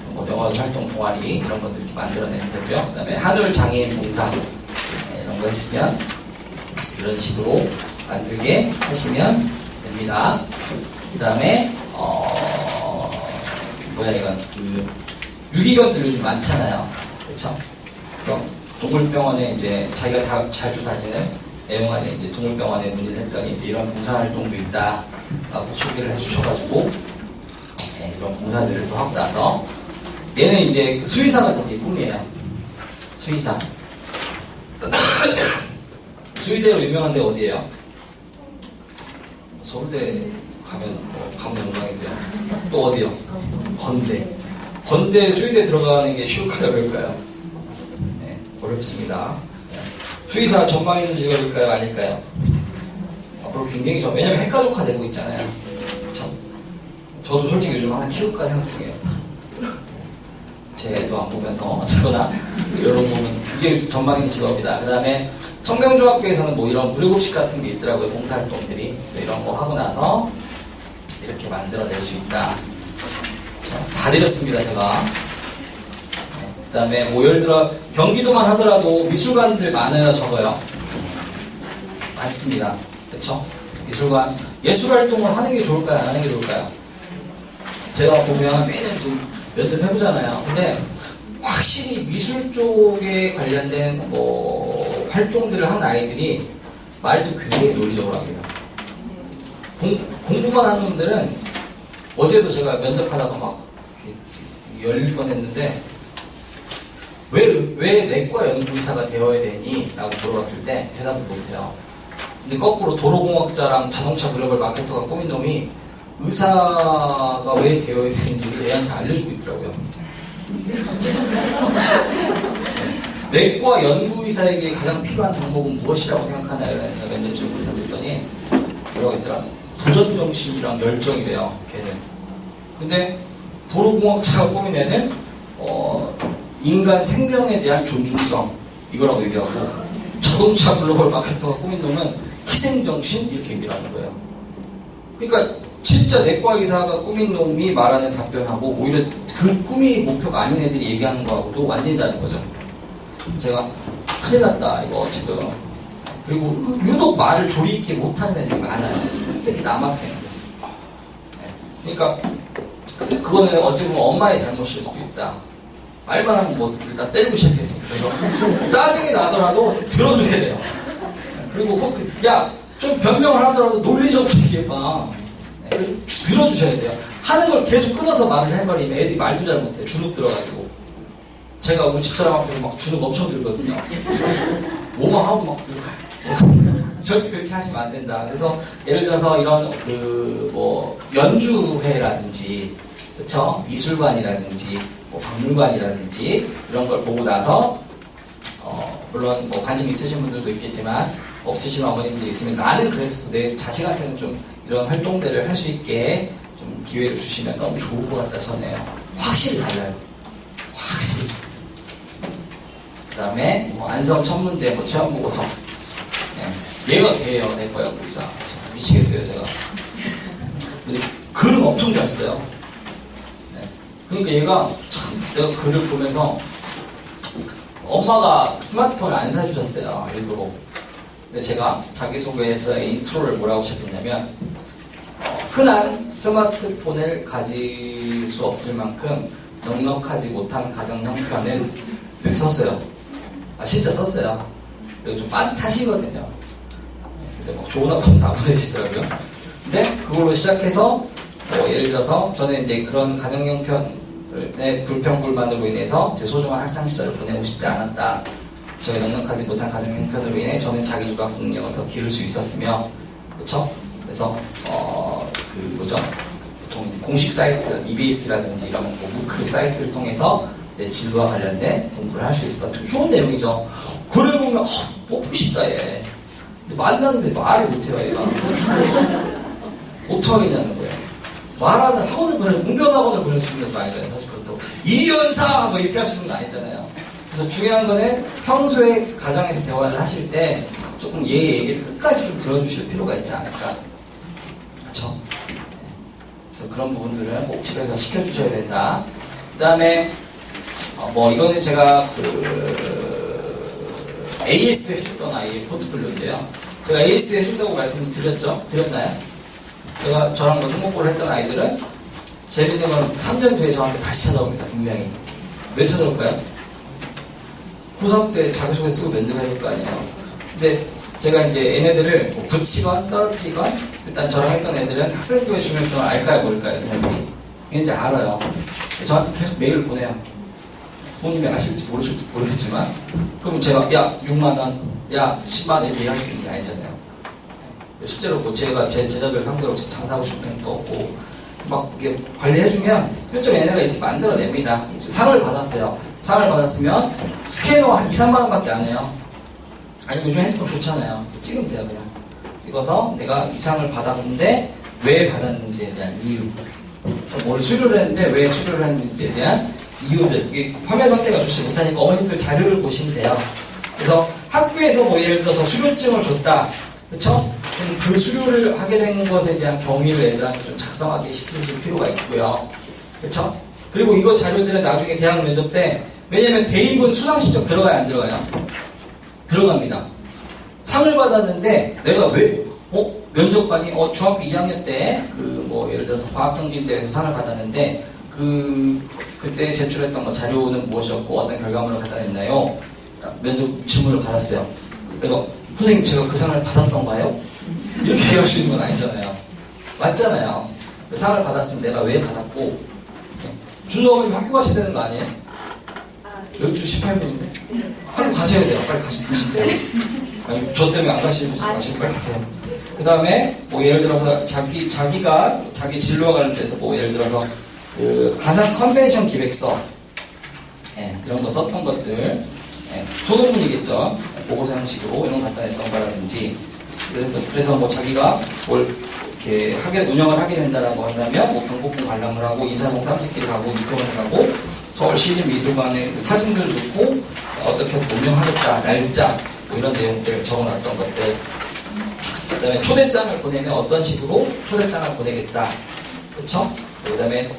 뭐 영어 활동 동아리 이런 것들 이렇게 만들어내면 되고요. 그 다음에 한울 장애인 봉사 이런 거 했으면 이런 식으로 만들게 하시면 됩니다. 그 다음에 뭐야 이건 그 유기견들 요즘 많잖아요. 그렇죠? 그래서 동물병원에 이제 자기가 다 자주 다니는 애용하는 이제 동물병원에 문의를 했더니 이제 이런 봉사활동도 있다라고 소개를 해주셔가지고 네, 이런 봉사들을 또 하고 나서 얘는 이제 수의사가 되는 게 꿈이에요. 수의사. 수의대로 유명한 데 어디예요? 서울대 가면 가면 영광인데요. 또 어디요? 건대. 건대 수의대 들어가는 게 쉬울까요? 어려울까요? 네, 어렵습니다. 수의사 전망 있는 직업일까요? 아닐까요? 앞으로 굉장히 왜냐면 핵가족화 되고 있잖아요. 참. 저도 솔직히 요즘 하나 키울까 생각 중이에요. 제 애도 안 보면서 어쩌거나 이런 보면 그게 전망 있는 직업이다. 그 다음에 청명중학교에서는 뭐 이런 무료급식 같은 게 있더라고요. 봉사활동들이. 이런 거 하고 나서 이렇게 만들어낼 수 있다. 자, 다 드렸습니다, 제가. 그 다음에 뭐 예를 들어 경기도만 하더라도 미술관들 많아요, 적어요? 많습니다. 그렇죠? 미술관. 예술활동을 하는 게 좋을까요? 안 하는 게 좋을까요? 제가 보면 매년 지금 면접해보잖아요. 근데 확실히 미술 쪽에 관련된 뭐 활동들을 한 아이들이 말도 굉장히 논리적으로 합니다. 공부만 하는 분들은 어제도 제가 면접하다가 막 열릴 뻔했는데 왜 내과 연구의사가 되어야 되니? 라고 물어봤을 때 대답을 못해요. 근데 거꾸로 도로공학자랑 자동차 글로벌 마케터가 꾸민 놈이 의사가 왜 되어야 되는지를 애한테 알려주고 있더라고요. 내과 연구의사에게 가장 필요한 덕목은 무엇이라고 생각하나요? 그래서 면접 질문을 해봤더니 뭐라고 했더라? 도전정신이랑 열정이래요, 걔는. 근데 도로공학자가 꾸민 애는 인간 생명에 대한 존중성 이거라고 얘기하고 자동차 글로벌 마케터가 꾸민 놈은 희생정신 이렇게 얘기를 하는 거예요. 그러니까 진짜 내과 의사가 꾸민 놈이 말하는 답변하고 오히려 그 꿈이 목표가 아닌 애들이 얘기하는 거하고도 완전히 다른 거죠. 제가 큰일 났다 이거 지금. 그리고 유독 말을 조리 있게 못하는 애들이 많아요. 특히 남학생들. 그러니까 그거는 어찌 보면 엄마의 잘못일 수도 있다. 말만 하면 뭐 일단 때리고 시작했으니까 이거 짜증이 나더라도 좀 들어줘야 돼요. 그리고 야 좀 변명을 하더라도 논리적으로 얘기해봐. 들어주셔야 돼요. 하는 걸 계속 끊어서 말을 해버리면 애들이 말도 잘 못해요. 주눅 들어가지고. 제가 오늘 집사람 앞에서 막 주눅 엄청 들거든요. 뭐만 하고 막 절대 그렇게 하시면 안 된다. 그래서 예를 들어서 이런 뭐 연주회라든지 그쵸? 미술관이라든지 뭐 박물관이라든지 이런 걸 보고 나서 물론 뭐 관심 있으신 분들도 있겠지만 없으신 어머님들이 있으면 나는 그래서 내 자식한테는 좀 이런 활동들을 할 수 있게 좀 기회를 주시면 너무 좋을 것 같다 저는 확실히 달라요. 확실히. 그 다음에 뭐 안성 천문대 뭐 체험보고서 네. 얘가 걔예요. 내과 연구의사. 미치겠어요 제가. 근데 글은 엄청 잘 써요. 네. 그러니까 얘가 참 내가 글을 보면서 엄마가 스마트폰을 안 사주셨어요. 일부러. 근데 제가 자기소개에서의 인트로를 뭐라고 시작했냐면 흔한 스마트폰을 가질 수 없을 만큼 넉넉하지 못한 가정 형편은 이렇게 썼어요. 아 진짜 썼어요. 그리고 좀 빠듯하시거든요. 근데 막 좋은 학원 다 보내시더라고요. 근데 그걸로 시작해서 예를 들어서 저는 이제 그런 가정 형편의 불평불만으로 인해서 제 소중한 학창 시절을 보내고 싶지 않았다. 저희 넉넉하지 못한 가정 형편으로 인해 저는 자기주도학습 능력을 더 기를 수 있었으며, 그렇죠? 그래서 보통 공식 사이트, EBS라든지 이런 뭐 무크 사이트를 통해서 내 진로와 관련된 공부를 할 수 있었다. 좋은 내용이죠. 글을 보면 뽑고 싶다 얘. 근데 만났는데 말을 못해요 얘가. 어떡하겠냐는 거예요. 말하는 학원을 보내서 웅변학원을 보낼 수 있는 거 아니잖아요. 사실 그렇다고 이연사 뭐 이렇게 할 수 있는 거 아니잖아요. 그래서 중요한 거는 평소에 가정에서 대화를 하실 때 조금 얘 얘기를 끝까지 좀 들어주실 필요가 있지 않을까. 그렇죠? 그래서 그런 부분들은 꼭 집에서 시켜주셔야 된다. 그 다음에 뭐 이거는 제가 AS 해줬던 아이의 포트폴리오인데요. 제가 AS 해준다고 말씀을 드렸죠? 드렸나요? 제가 저랑 뭐 승모골을 했던 아이들은 재밌는 건 3년 뒤에 저한테 다시 찾아옵니다. 분명히. 왜 찾아올까요? 고3 때 자기소개 쓰고 면접해볼 거 아니에요. 근데 제가 이제 얘네들을 뭐 붙이건 떨어뜨리건 일단 저랑 했던 애들은 학생교의 중요성을 알까요 모를까요? 얘네들 알아요. 저한테 계속 메일을 보내요. 부모님이 아실지 모르겠지만 그럼 제가 야 6만원 야 10만원 이렇게 얘기할 수 있는 게 아니잖아요. 실제로 뭐 제가 제 제자들 상대로 장사하고 싶은 생각도 없고 막 이렇게 관리해주면 실제로 얘네가 이렇게 만들어냅니다. 상을 받았어요. 상을 받았으면 스캐너 한 2, 3만원 밖에 안 해요. 아니 요즘 핸드폰 좋잖아요. 찍으면 돼요 그냥. 찍어서 내가 이 상을 받았는데 왜 받았는지에 대한 이유, 뭘 수료를 했는데 왜 수료를 했는지에 대한 이유들. 이게 화면 상태가 좋지 못하니까 어머님들 자료를 보시면 돼요. 그래서 학교에서 뭐 예를 들어서 수료증을 줬다, 그렇죠? 그 수료를 하게 된 것에 대한 경위를 애들한테 좀 작성하게 시키실 필요가 있고요, 그렇죠? 그리고 이거 자료들은 나중에 대학 면접 때, 왜냐면 대입은 수상 실적 들어가요, 안 들어가요? 들어갑니다. 상을 받았는데 내가 왜 면접관이 중학교 2학년 때 그 뭐 예를 들어서 과학경진대회에서 상을 받았는데 그때 제출했던 거 자료는 무엇이었고 어떤 결과물을 갖다 냈나요? 면접 질문을 받았어요. 내가 선생님 제가 그 상을 받았던가요? 이렇게 얘기할 수 있는 건 아니잖아요. 맞잖아요. 그 상을 받았으면 내가 왜 받았고. 준호 어머님 학교 가셔야 되는 거 아니에요? 12시 18분인데 학교 가셔야 돼요. 빨리 가시세요. 아니 저 때문에 안 가시면 빨리 가세요. 그 다음에 뭐 예를 들어서 자기가 자기 진로와 관련돼서 뭐 예를 들어서 그 가상 컨벤션 기획서, 이런 거 썼던 것들, 소논문이겠죠. 보고서 형식으로 이런 거 갖다 냈던 거라든지. 그래서 뭐 자기가 뭘 이렇게 운영을 하게 된다라고 한다면 뭐 경복궁 관람을 하고 인사동 30길을 가고 미끄럼을 가고 서울 시립미술관에 그 사진들 넣고 어떻게 운영하겠다, 날짜 뭐 이런 내용들을 적어놨던 것들. 그 다음에 초대장을 보내면 어떤 식으로 초대장을 보내겠다, 그쵸? 그 다음에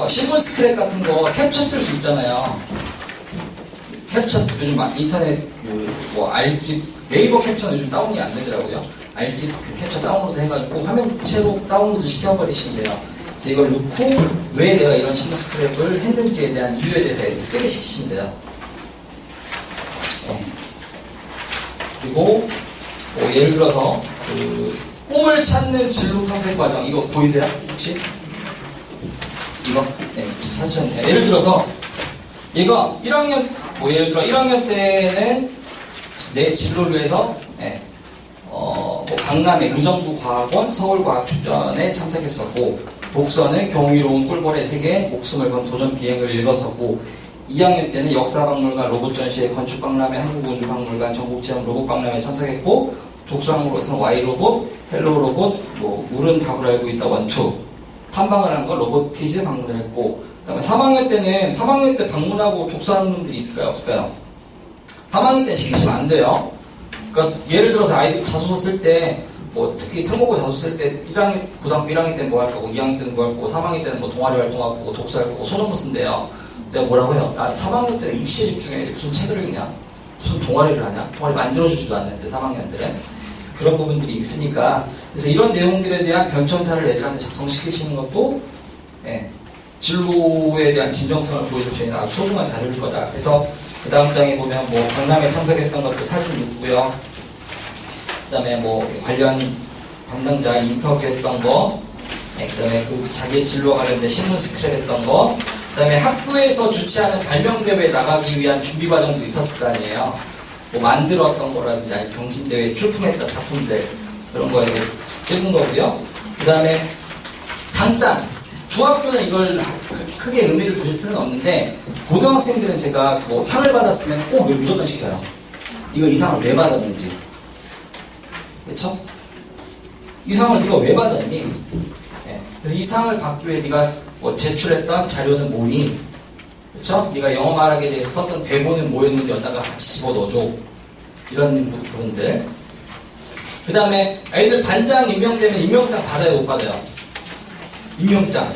신문 스크랩 같은 거 캡처 뜰 수 있잖아요. 캡처 요즘 인터넷 뭐 알집 네이버 캡처는 요즘 다운이 안 되더라고요. 알집 그 캡처 다운로드 해가지고 화면채로 다운로드 시켜버리시면 돼요. 그래서 이걸 넣고 왜 내가 이런 신문 스크랩을 했는지에 대한 이유에 대해서 쓰게 시키시면 돼요. 그리고 뭐 예를 들어서 그 꿈을 찾는 진로 탐색 과정, 이거 보이세요? 혹시? 이거? 네, 찾으셨네요. 예를 들어서 얘가 1학년 뭐 예를 들어 1학년 때는 내 진로를 위해서 뭐 강남의 의정부과학원 서울과학축전에 참석했었고, 독서는 경이로운 꿀벌의 세계 목숨을 건 도전 비행을 읽었었고, 2학년 때는 역사박물관 로봇전시회, 건축박람회, 한국우주박물관, 전국체험 로봇박람회에 참석했고, 독서학으로서는 Y로봇, 헬로로봇, 뭐 물은 답을 알고 있다 원투, 탐방을 하는 거 로보티즈 방문을 했고, 그 다음에 3학년 때 방문하고 독서하는 분들이 있을까요? 없을까요? 3학년 때 시키시면 안 돼요. 그러니까 예를 들어서 아이들이 자소서 쓸 때, 뭐 특히 특목고 자소서 쓸 때 고등학교 1학년 때는 뭐 할 거고, 2학년 때는 뭐 할 거고, 3학년 때는 뭐 동아리 활동하고, 뭐 독서할 거고, 소논문 쓴대요. 내가 뭐라고 해요? 3학년 때는 입시에 집중해. 무슨 책을 읽냐? 무슨 동아리를 하냐? 동아리 만들어주지도 않는데 3학년들은. 그런 부분들이 있으니까. 그래서 이런 내용들에 대한 변천사를 애들한테 작성시키시는 것도 진로에 대한 진정성을 보여줄 수 있는 아주 소중한 자료일 거다. 그래서 그 다음 장에 보면 뭐 박람회 참석했던 것도 사진 있고요. 그 다음에 뭐 관련 담당자 인터뷰했던 거, 그 다음에 그 자기의 진로와 관련된 신문 스크랩 했던 거, 그 다음에 학교에서 주최하는 발명대회에 나가기 위한 준비 과정도 있었을 거 아니에요. 뭐 만들었던 거라든지 아니면 경진대회에 출품했던 작품들, 그런 거에 찍은 거고요. 그 다음에 상장. 중학교는 이걸 크게 의미를 두실 필요는 없는데, 고등학생들은 제가 뭐 상을 받았으면 꼭 무조건 시켜요. 이거 이 상을 왜 받았는지. 그쵸? 이 상을 네가 왜 받았니? 그래서 이 상을 받기 위해 네가 뭐 제출했던 자료는 뭐니? 그쵸? 네가 영어 말하기에 대해서 썼던 대본은 뭐였는지 여기다가 같이 집어넣어줘. 이런 부분들. 그 다음에 애들 반장 임명되면 임명장 받아요, 못 받아요? 임명장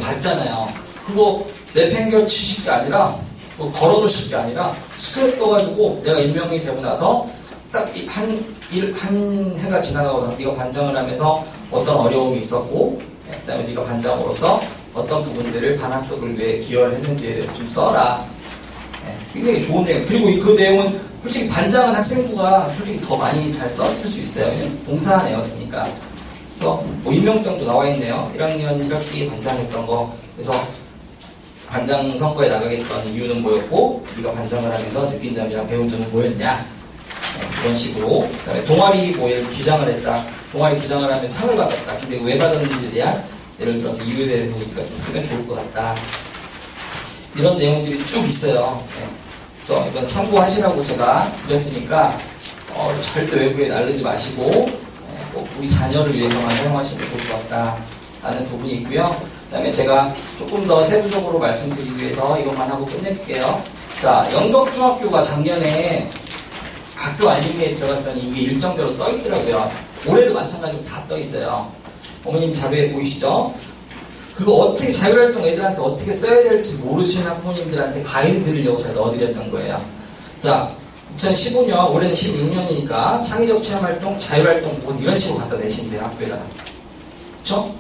받잖아요. 그거 내팽겨치실 게 아니라 뭐 걸어놓으실 게 아니라 스크랩 떠가지고 내가 임명이 되고 나서 딱 한 해가 지나가고 나서 네가 반장을 하면서 어떤 어려움이 있었고, 그 다음에 네가 반장으로서 어떤 부분들을 반합격을 위해 기여를 했는지에 대해서 좀 써라. 네, 굉장히 좋은 내용. 그리고 그 내용은 솔직히 반장은 학생부가 솔직히 더 많이 잘 써줄 수 있어요. 왜냐면 동사한 애였으니까. 그래서 뭐 임명장도 나와 있네요. 1학년 1학기 반장했던 거. 그래서 반장 선거에 나가겠던 이유는 뭐였고, 네가 반장을 하면서 느낀 점이랑 배운 점은 뭐였냐. 네, 그런 식으로. 그다음에 동아리 모의를 기장을 했다. 동아리 기장을 하면 상을 받았다. 근데 왜 받았는지에 대한 예를 들어서 이유에 대해서 우리가 좀 쓰면 좋을 것 같다. 이런 내용들이 쭉 있어요. 네. 그래서 이건 참고하시라고 제가 드렸으니까 절대 외부에 나르지 마시고 꼭 우리 자녀를 위해서만 사용하시면 좋을 것 같다라는 부분이 있고요. 그 다음에 제가 조금 더 세부적으로 말씀드리기 위해서 이것만 하고 끝낼게요. 자, 영덕중학교가 작년에 학교 알림에 들어갔더니 이게 일정대로 떠 있더라고요. 올해도 마찬가지로 다 떠 있어요. 어머님 자료에 보이시죠? 그거 어떻게 자율활동 애들한테 어떻게 써야 될지 모르시는 학부모님들한테 가이드 드리려고 제가 넣어드렸던 거예요. 자, 2015년, 올해는 16년이니까 창의적 체험활동, 자율활동 보고 이런 식으로 갖다 내시면 돼요, 학교에다가. 그쵸?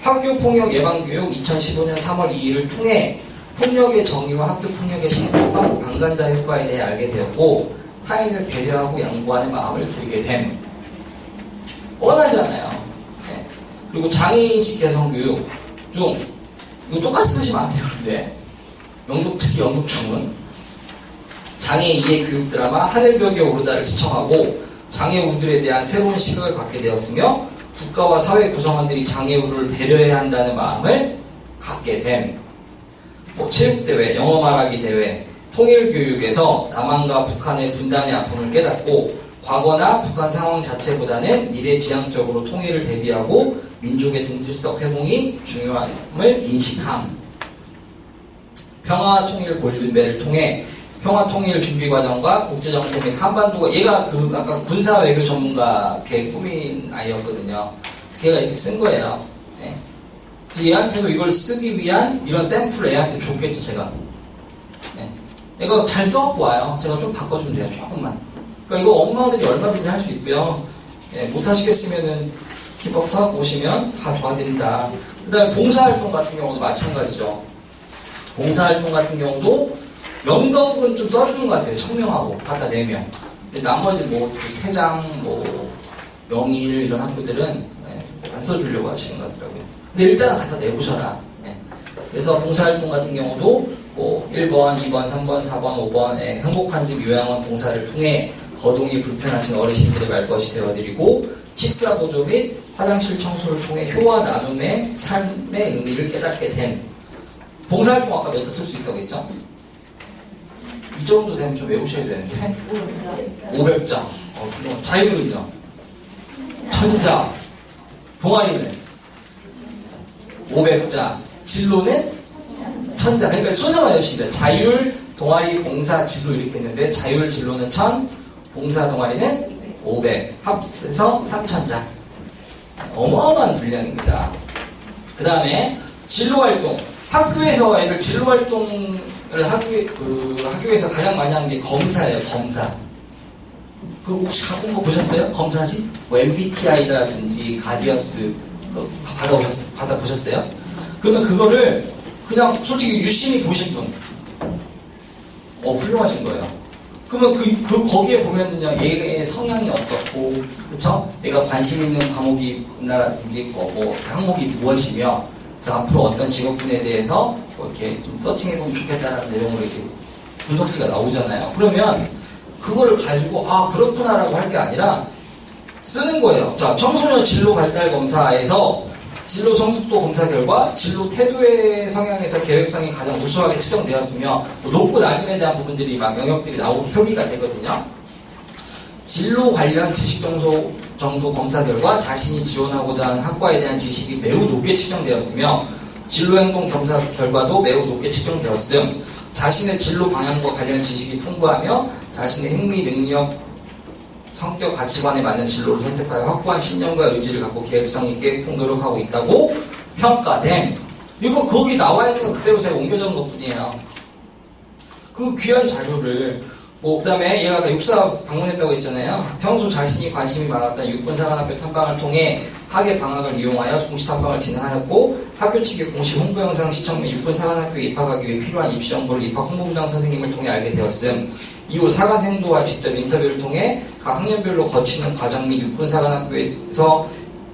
학교폭력 예방교육 2015년 3월 2일을 통해 폭력의 정의와 학교폭력의 심각성, 방관자 효과에 대해 알게 되었고 타인을 배려하고 양보하는 마음을 들게 됨. 뻔하지 않아요. 네. 그리고 장애인식 개선교육 중 이거 똑같이 쓰시면 안 돼요. 근데 특히 영덕중은 장애 이해 교육 드라마 하늘벽에 오르다를 시청하고 장애우들에 대한 새로운 시각을 갖게 되었으며 국가와 사회 구성원들이 장애우를 배려해야 한다는 마음을 갖게 됨. 뭐 체육대회, 영어 말하기 대회, 통일교육에서 남한과 북한의 분단의 아픔을 깨닫고 과거나 북한 상황 자체보다는 미래지향적으로 통일을 대비하고 민족의 동질적 회복이 중요함을 인식함. 평화통일 골든벨을 통해 평화통일 준비과정과 국제정세 및 한반도가 얘가 아까 군사외교 전문가 걔 꾸민 아이였거든요. 그래서 걔가 이렇게 쓴 거예요. 네. 얘한테도 이걸 쓰기 위한 이런 샘플을 애한테 줬겠죠, 제가. 네. 얘가 잘 써갖고 와요. 제가 좀 바꿔주면 돼요, 조금만. 그러니까 이거 엄마들이 얼마든지 할 수 있고요. 예, 못하시겠으면은 기법 사갖고 오시면 다 도와드린다. 그 다음에 봉사활동 같은 경우도 마찬가지죠. 봉사활동 같은 경우도 영덕은 좀 써주는 것 같아요. 청명하고 갖다 내면. 근데 나머지 뭐 회장, 뭐 명일 이런 학교들은 안 써주려고 하시는 것 같더라고요. 근데 일단은 갖다 내보셔라. 예. 그래서 봉사활동 같은 경우도 뭐 1번, 2번, 3번, 4번, 5번 행복한 집 요양원 봉사를 통해 거동이 불편하신 어르신들의 말벗이 되어드리고 식사 보조 및 화장실 청소를 통해 효와 나눔의 삶의 의미를 깨닫게 된. 봉사활동 아까 몇 자 쓸 수 있다고 했죠? 이 정도 되면 좀 외우셔야 되는데 500자. 자유는요? 1000자. 동아리는 500자. 진로는 1000자. 그러니까 순서만 외우시면 돼요. 자율, 동아리, 봉사, 진로 이렇게 했는데 자율, 진로는 1000, 봉사, 동아리는 500. 합해서 3000자. 어마어마한 분량입니다. 그 다음에 진로활동. 학교에서 애들 진로활동을 학교에서 가장 많이 하는 게 검사예요, 검사. 그 혹시 갖고 온 거 보셨어요? 검사지? 뭐 MBTI라든지 가디언스 받아보셨어요? 그러면 그거를 그냥 솔직히 유심히 보신 분, 훌륭하신 거예요. 그러면 거기에 보면은요, 얘의 성향이 어떻고, 그쵸? 얘가 관심 있는 과목이 뭐라든지 뭐 항목이 무엇이며, 그래서 앞으로 어떤 직업군에 대해서 이렇게 좀 서칭해보면 좋겠다는 내용으로 이렇게 분석지가 나오잖아요. 그러면 그거를 가지고 그렇구나라고 할 게 아니라 쓰는 거예요. 자, 청소년 진로 발달 검사에서 진로 성숙도 검사 결과 진로 태도의 성향에서 계획성이 가장 우수하게 측정되었으며 높고 낮음에 대한 부분들이 막 영역들이 나오고 표기가 되거든요. 진로 관련 지식 정도 검사 결과 자신이 지원하고자 하는 학과에 대한 지식이 매우 높게 측정되었으며 진로행동 검사 결과도 매우 높게 측정되었음. 자신의 진로 방향과 관련 지식이 풍부하며 자신의 흥미, 능력, 성격, 가치관에 맞는 진로를 선택하여 확고한 신념과 의지를 갖고 계획성 있게 노력하고 있다고 평가됨. 이거 거기 나와 있는 거 그대로 제가 옮겨 적은 것 뿐이에요. 그 귀한 자료를 그 다음에 얘가 육사 방문했다고 했잖아요. 평소 자신이 관심이 많았던 육군사관학교 탐방을 통해 학예 방학을 이용하여 공식 탐방을 진행하였고 학교 측의 공식 홍보 영상 시청 및 육군 사관학교에 입학하기 위해 필요한 입시 정보를 입학 홍보부장 선생님을 통해 알게 되었음. 이후 사관생도와 직접 인터뷰를 통해 각 학년별로 거치는 과정 및 육군 사관학교에서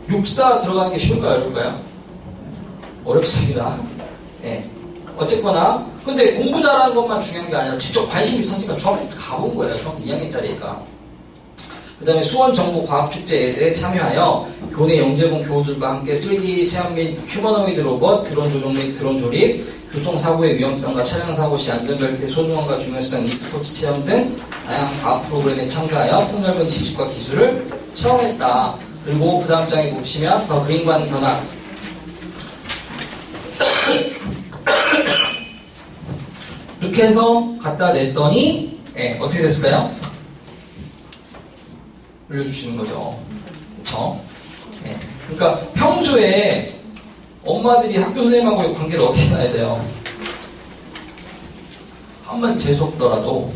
육사 들어가는 게 쉬울까요? 어려울까요? 어렵습니다. 예. 어쨌거나 근데 공부 잘하는 것만 중요한 게 아니라 직접 관심이 있었으니까 중학교 때 가본 거예요. 중학교 2학년짜리니까. 그 다음에 수원정보과학축제에 참여하여 교내 영재공 교우들과 함께 3D 시험 및 휴머노이드 로봇, 드론 조종 및 드론 조립, 교통사고의 위험성과 차량사고 시 안전벨트의 소중함과 중요성, e스포츠 체험 등 다양한 과학 프로그램에 참가하여 폭넓은 지식과 기술을 체험했다. 그리고 그 다음 장에 보시면 더 그린관 견학 이렇게 해서 갖다 냈더니 어떻게 됐을까요? 올려주시는 거죠. 그쵸? 그러니까 평소에 엄마들이 학교 선생님하고의 관계를 어떻게 놔야 돼요? 한번 재수없더라도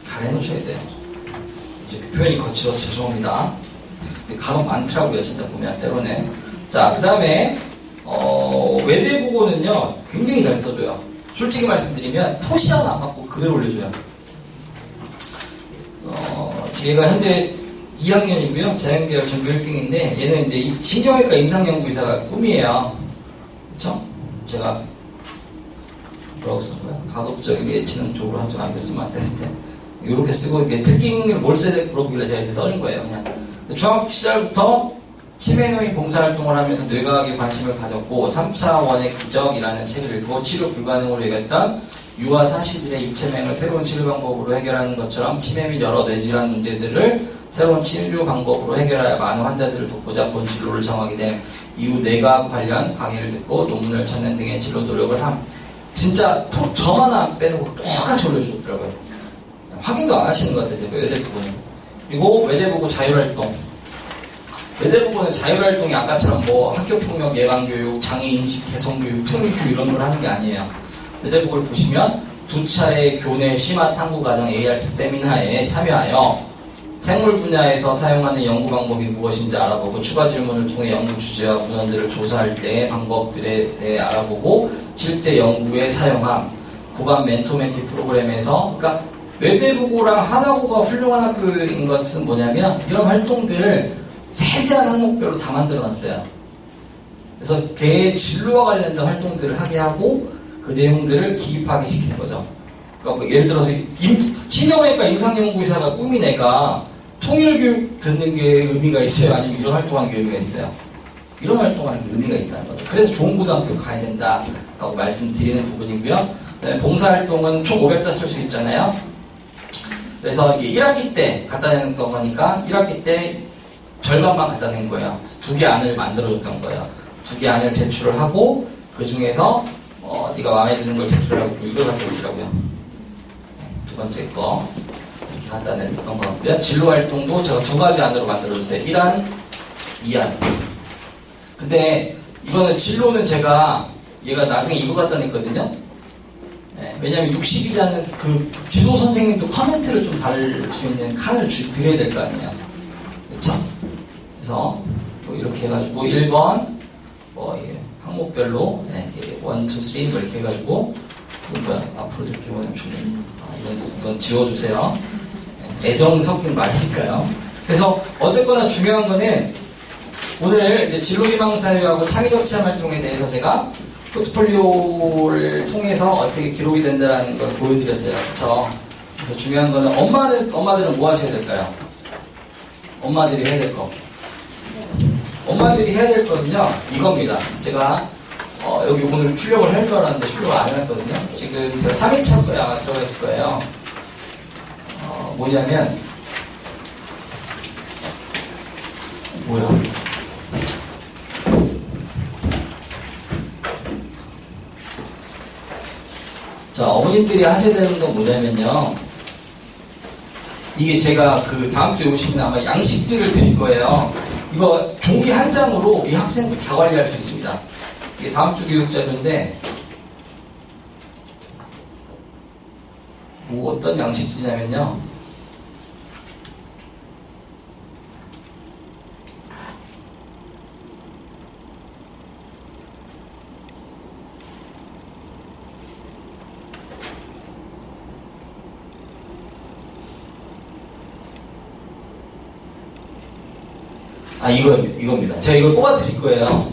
잘 해놓으셔야 돼요. 이제 표현이 거칠어서 죄송합니다. 간혹 많더라고요, 진짜 보면 때로는. 자, 그 다음에 외대국어는요 굉장히 잘 써줘요. 솔직히 말씀드리면 토시 하나 안 받고 그대로 올려줘요. 얘가 현재 2학년이고요. 자연계열 전교 1등인데 얘는 이제 신경외과 임상연구의사가 꿈이에요. 그쵸? 제가 뭐라고 쓴 거야? 가급적인 예치는 쪽으로 하지 않겠으면 안 되는데 이렇게 쓰고 이렇게 특징을 뭘 써야 될 물어보길래 제가 이렇게 써준 거예요. 그냥 중학 시절부터 치매노인 봉사활동을 하면서 뇌과학에 관심을 가졌고 3차 원의 기적이라는 책을 읽고 치료 불가능으로 여겼던 유아 사시들의 입체맹을 새로운 치료 방법으로 해결하는 것처럼 치매 및 여러 뇌질환 문제들을 새로운 치료 방법으로 해결하여 많은 환자들을 돕고자 본 진로를 정하게 된 이후 뇌과학 관련 강의를 듣고 논문을 찾는 등의 진로 노력을 함. 진짜 점 하나 안 빼놓고 똑같이 올려주셨더라고요. 확인도 안 하시는 것 같아요. 외대부고는. 그리고 외대부고 자율활동. 외대부고는 자율활동이 아까처럼 뭐 학교폭력 예방교육, 장애인식 개선교육, 통일교육 이런 걸 하는 게 아니에요. 외대부고를 보시면 2차례 교내 심화 탐구과정 ARC 세미나에 참여하여 생물 분야에서 사용하는 연구 방법이 무엇인지 알아보고 추가 질문을 통해 연구 주제와 문헌들을 조사할 때의 방법들에 대해 알아보고 실제 연구에 사용함. 구간 멘토멘티 프로그램에서 그러니까 외대부고랑 하나고가 훌륭한 학교인 것은 뭐냐면 이런 활동들을 세세한 항목별로 다 만들어놨어요. 그래서 걔의 진로와 관련된 활동들을 하게 하고 그 내용들을 기입하게 시키는 거죠. 그러니까 뭐 예를 들어서 신경외과 임상연구의사가 꿈인 애가 통일교육 듣는 게 의미가 있어요? 아니면 이런 활동하는 게 의미가 있어요? 이런 활동하는 게 의미가 있다는 거죠. 그래서 좋은 고등학교 가야 된다라고 말씀드리는 부분이고요. 그다음에 봉사활동은 총 500자 쓸 수 있잖아요. 그래서 이게 1학기 때 갖다 내는 거니까 1학기 때 절반만 갖다 낸 거예요. 2개 안을 만들어줬던 거예요. 2개 안을 제출을 하고 그 중에서 네가 마음에 드는 걸 제출하고 이걸 갖다 오더라고요. 두 번째 거 이렇게 갖다 냈던 것 같고요. 진로활동도 제가 2가지 안으로 만들어줬어요. 1안, 2안. 근데 이거는 진로는 제가 얘가 나중에 이거 갖다 냈거든요. 왜냐면 60이라는 그 지도 선생님도 커멘트를 좀 달을 수 있는 칸을 드려야 될 거 아니에요. 그렇죠? 그래서 뭐 이렇게 해가지고 1번 항목별로 1, 2, 3 이렇게 해가지고 앞으로 이렇게 보내면 좋네요. 이건 지워주세요. 애정 섞인 말이니까요. 그래서 어쨌거나 중요한 거는 오늘 이제 진로희망사회하고 창의적 체험 활동에 대해서 제가 포트폴리오를 통해서 어떻게 기록이 된다는 걸 보여드렸어요. 그렇죠? 그래서 중요한 거는 엄마들은 뭐 하셔야 될까요? 엄마들이 해야 될 거. 엄마들이 해야 될 거는요, 이겁니다. 제가 여기 오늘 출력을 할 줄 알았는데 출력을 안 해놨거든요. 지금 제가 3일차 거에 아마 들어가 있을 거예요. 뭐냐면 뭐야? 자, 어머님들이 하셔야 되는 건 뭐냐면요. 이게 제가 그 다음 주에 오시면 아마 양식지를 드릴 거예요. 이거 종이 한 장으로 이 학생들 다 관리할 수 있습니다. 이게 다음 주 교육 자료인데, 뭐 어떤 양식지냐면요. 이겁니다. 제가 이걸 뽑아 드릴 거예요.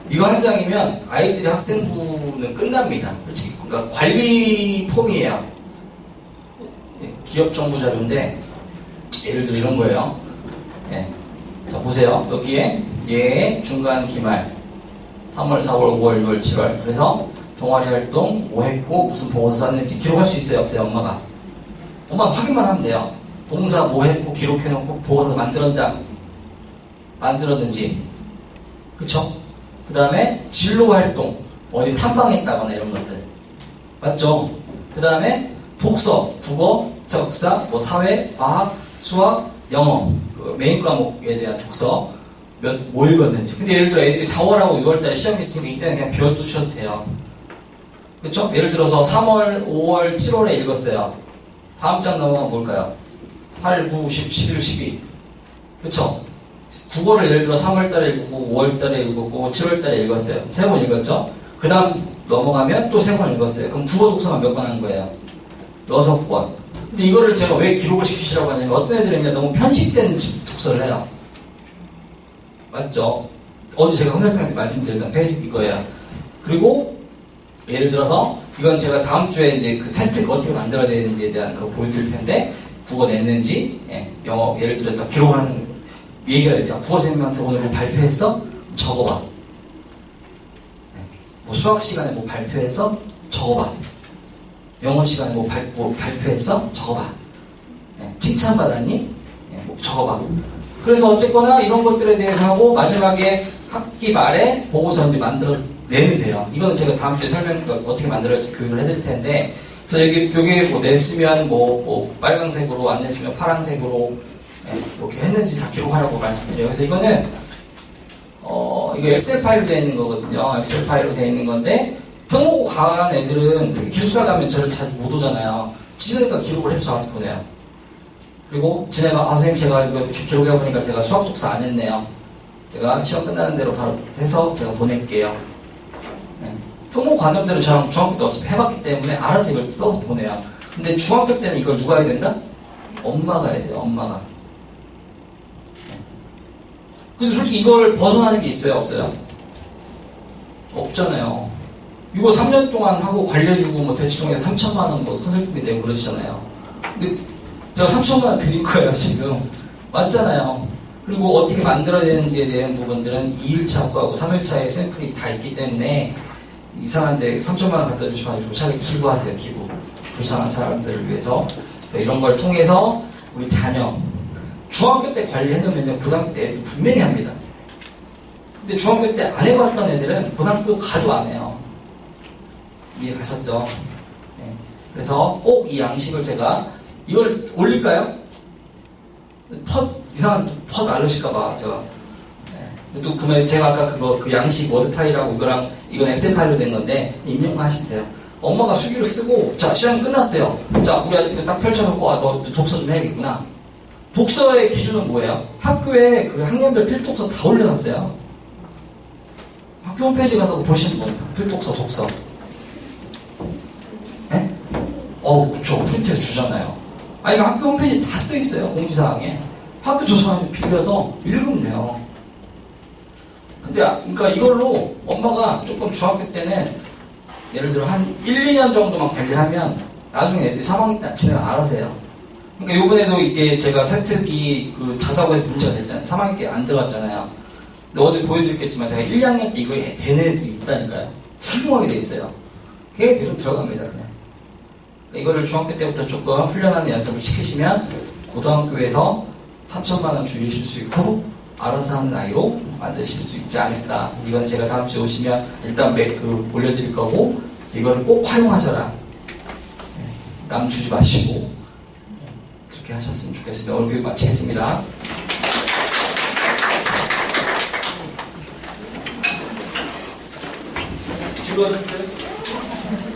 이거 한 장이면 아이들이 학생부는 끝납니다. 솔직히. 그러니까 관리 폼이에요. 기업 정보 자료인데, 예를 들어 이런 거예요. 예. 자, 보세요. 여기에 얘 중간 기말 3월, 4월, 5월, 6월, 7월. 그래서 동아리 활동 뭐 했고 무슨 보고서 썼는지 기록할 수 있어요, 없어요, 엄마가? 엄마가 확인만 하면 돼요. 봉사 뭐 했고 기록해놓고 보고서 만들었는지. 그쵸? 그 다음에 진로 활동 어디 탐방했다거나 이런 것들 맞죠? 그 다음에 독서, 국어, 역사, 뭐 사회, 과학, 수학, 영어 그 메인 과목에 대한 독서 뭐 읽었는지. 근데 예를 들어 애들이 4월하고 6월달에 시험이 있으니까 이때는 그냥 비워두셔도 돼요. 그쵸? 예를 들어서 3월, 5월, 7월에 읽었어요. 다음 장 넘어가면 뭘까요? 8, 9, 10, 11, 12. 그쵸? 국어를 예를 들어 3월달에 읽고 5월달에 읽었고 7월달에 읽었어요. 3번 읽었죠? 그 다음 넘어가면 또 3번 읽었어요. 그럼 국어 독서만 몇 번 하는 거예요? 6번. 근데 이거를 제가 왜 기록을 시키시라고 하냐면 어떤 애들은 너무 편식된 독서를 해요. 맞죠? 어제 제가 선생님한테 말씀드렸던 페이지 이거예요. 그리고 예를 들어서 이건 제가 다음 주에 이제 그 세트가 어떻게 만들어야 되는지에 대한 거 보여드릴 텐데 국어 냈는지, 영어 예를 들어 기록하는 얘기가 돼요. 국어 선생님한테 오늘 뭐 발표했어? 적어봐. 뭐 수학 시간에 뭐 발표해서 적어봐. 영어 시간에 뭐 발표했어? 적어봐. 칭찬받았니? 뭐 적어봐. 그래서 어쨌거나 이런 것들에 대해서 하고 마지막에 학기 말에 보고서 이제 만들어서 내면 돼요. 이거는 제가 다음 주에 어떻게 만들어질지 교육을 해드릴 텐데, 그래서 여기 뭐 냈으면 뭐 빨강색으로 안 냈으면 파란색으로 이렇게 했는지 다 기록하라고 말씀드려요. 그래서 이거는 이거 엑셀 파일로 되어 있는 거거든요. 엑셀 파일로 되어 있는 건데 특목고 강한 애들은 특히 기숙사 가면 저를 자주 못 오잖아요. 지네가 기록을 해서 저한테 보내요. 그리고 지네가 선생님 제가 이거 이렇게 기록해보니까 제가 수학 독서 안 했네요. 제가 시험 끝나는 대로 바로 해서 제가 보낼게요. 특목고 관점들은 저랑 중학교 때 어차피 해봤기 때문에 알아서 이걸 써서 보내요. 근데 중학교 때는 이걸 누가 해야 된다? 엄마가 해야 돼요. 엄마가. 근데 솔직히 이걸 벗어나는 게 있어요? 없어요? 없잖아요. 이거 3년 동안 하고 관리해주고 뭐 대치동에서 3천만 원 뭐 컨설팅비 내고 그러시잖아요. 근데 제가 3천만 원 드릴 거예요 지금. 맞잖아요. 그리고 어떻게 만들어야 되는지에 대한 부분들은 2일차 학과하고 3일차에 샘플이 다 있기 때문에 이상한데 3천만 원 갖다 주시면 아니고 차라리 기부하세요. 기부. 불쌍한 사람들을 위해서. 이런 걸 통해서 우리 자녀 중학교 때 관리해놓으면 고등학교 때 애들 분명히 합니다. 근데 중학교 때 안 해봤던 애들은 고등학교 가도 안 해요. 이해 가셨죠? 네. 그래서 꼭 이 양식을 제가 이걸 올릴까요? 이상한 펫 알으실까봐 제가. 네. 또 그러면 제가 아까 그 양식 워드 파일하고 이건 엑셀 파일로 된 건데 입력만 하시면 돼요. 엄마가 수기로 쓰고 자 시험 끝났어요. 자 우리 아직 딱 펼쳐놓고 너 독서 좀 해야겠구나. 독서의 기준은 뭐예요? 학교에 그 학년별 필독서 다 올려놨어요. 학교 홈페이지 가서 보시는 분 필독서 독서. 네? 그쵸. 프린트해서 주잖아요. 아니면 학교 홈페이지 다 떠 있어요. 공지사항에. 학교 도서관에서 빌려서 읽으면 돼요. 근데 그러니까 이걸로 엄마가 조금 중학교 때는 예를 들어 한 1, 2년 정도만 관리하면 나중에 애들이 3학년 때 지네가 알아서 해요. 그러니까 요번에도 이게 제가 세특이 그 자사고에서 문제가 됐잖아요. 3학년 때 안 들어갔잖아요. 근데 어제 보여드렸겠지만 제가 1, 2학년 때 이거 된 애들이 있다니까요. 훌륭하게 돼 있어요. 그 애들은 들어갑니다. 그냥. 그러니까 이거를 중학교 때부터 조금 훈련하는 연습을 시키시면 고등학교에서 3천만 원 줄이실 수 있고 알아서 하는 아이로 만드실 수 있지 않을까. 이건 제가 다음 주에 오시면 일단 올려드릴 거고 이거를 꼭 활용하셔라. 남 주지 마시고 그렇게 하셨으면 좋겠습니다. 오늘 교육 마치겠습니다. 즐거우셨어요?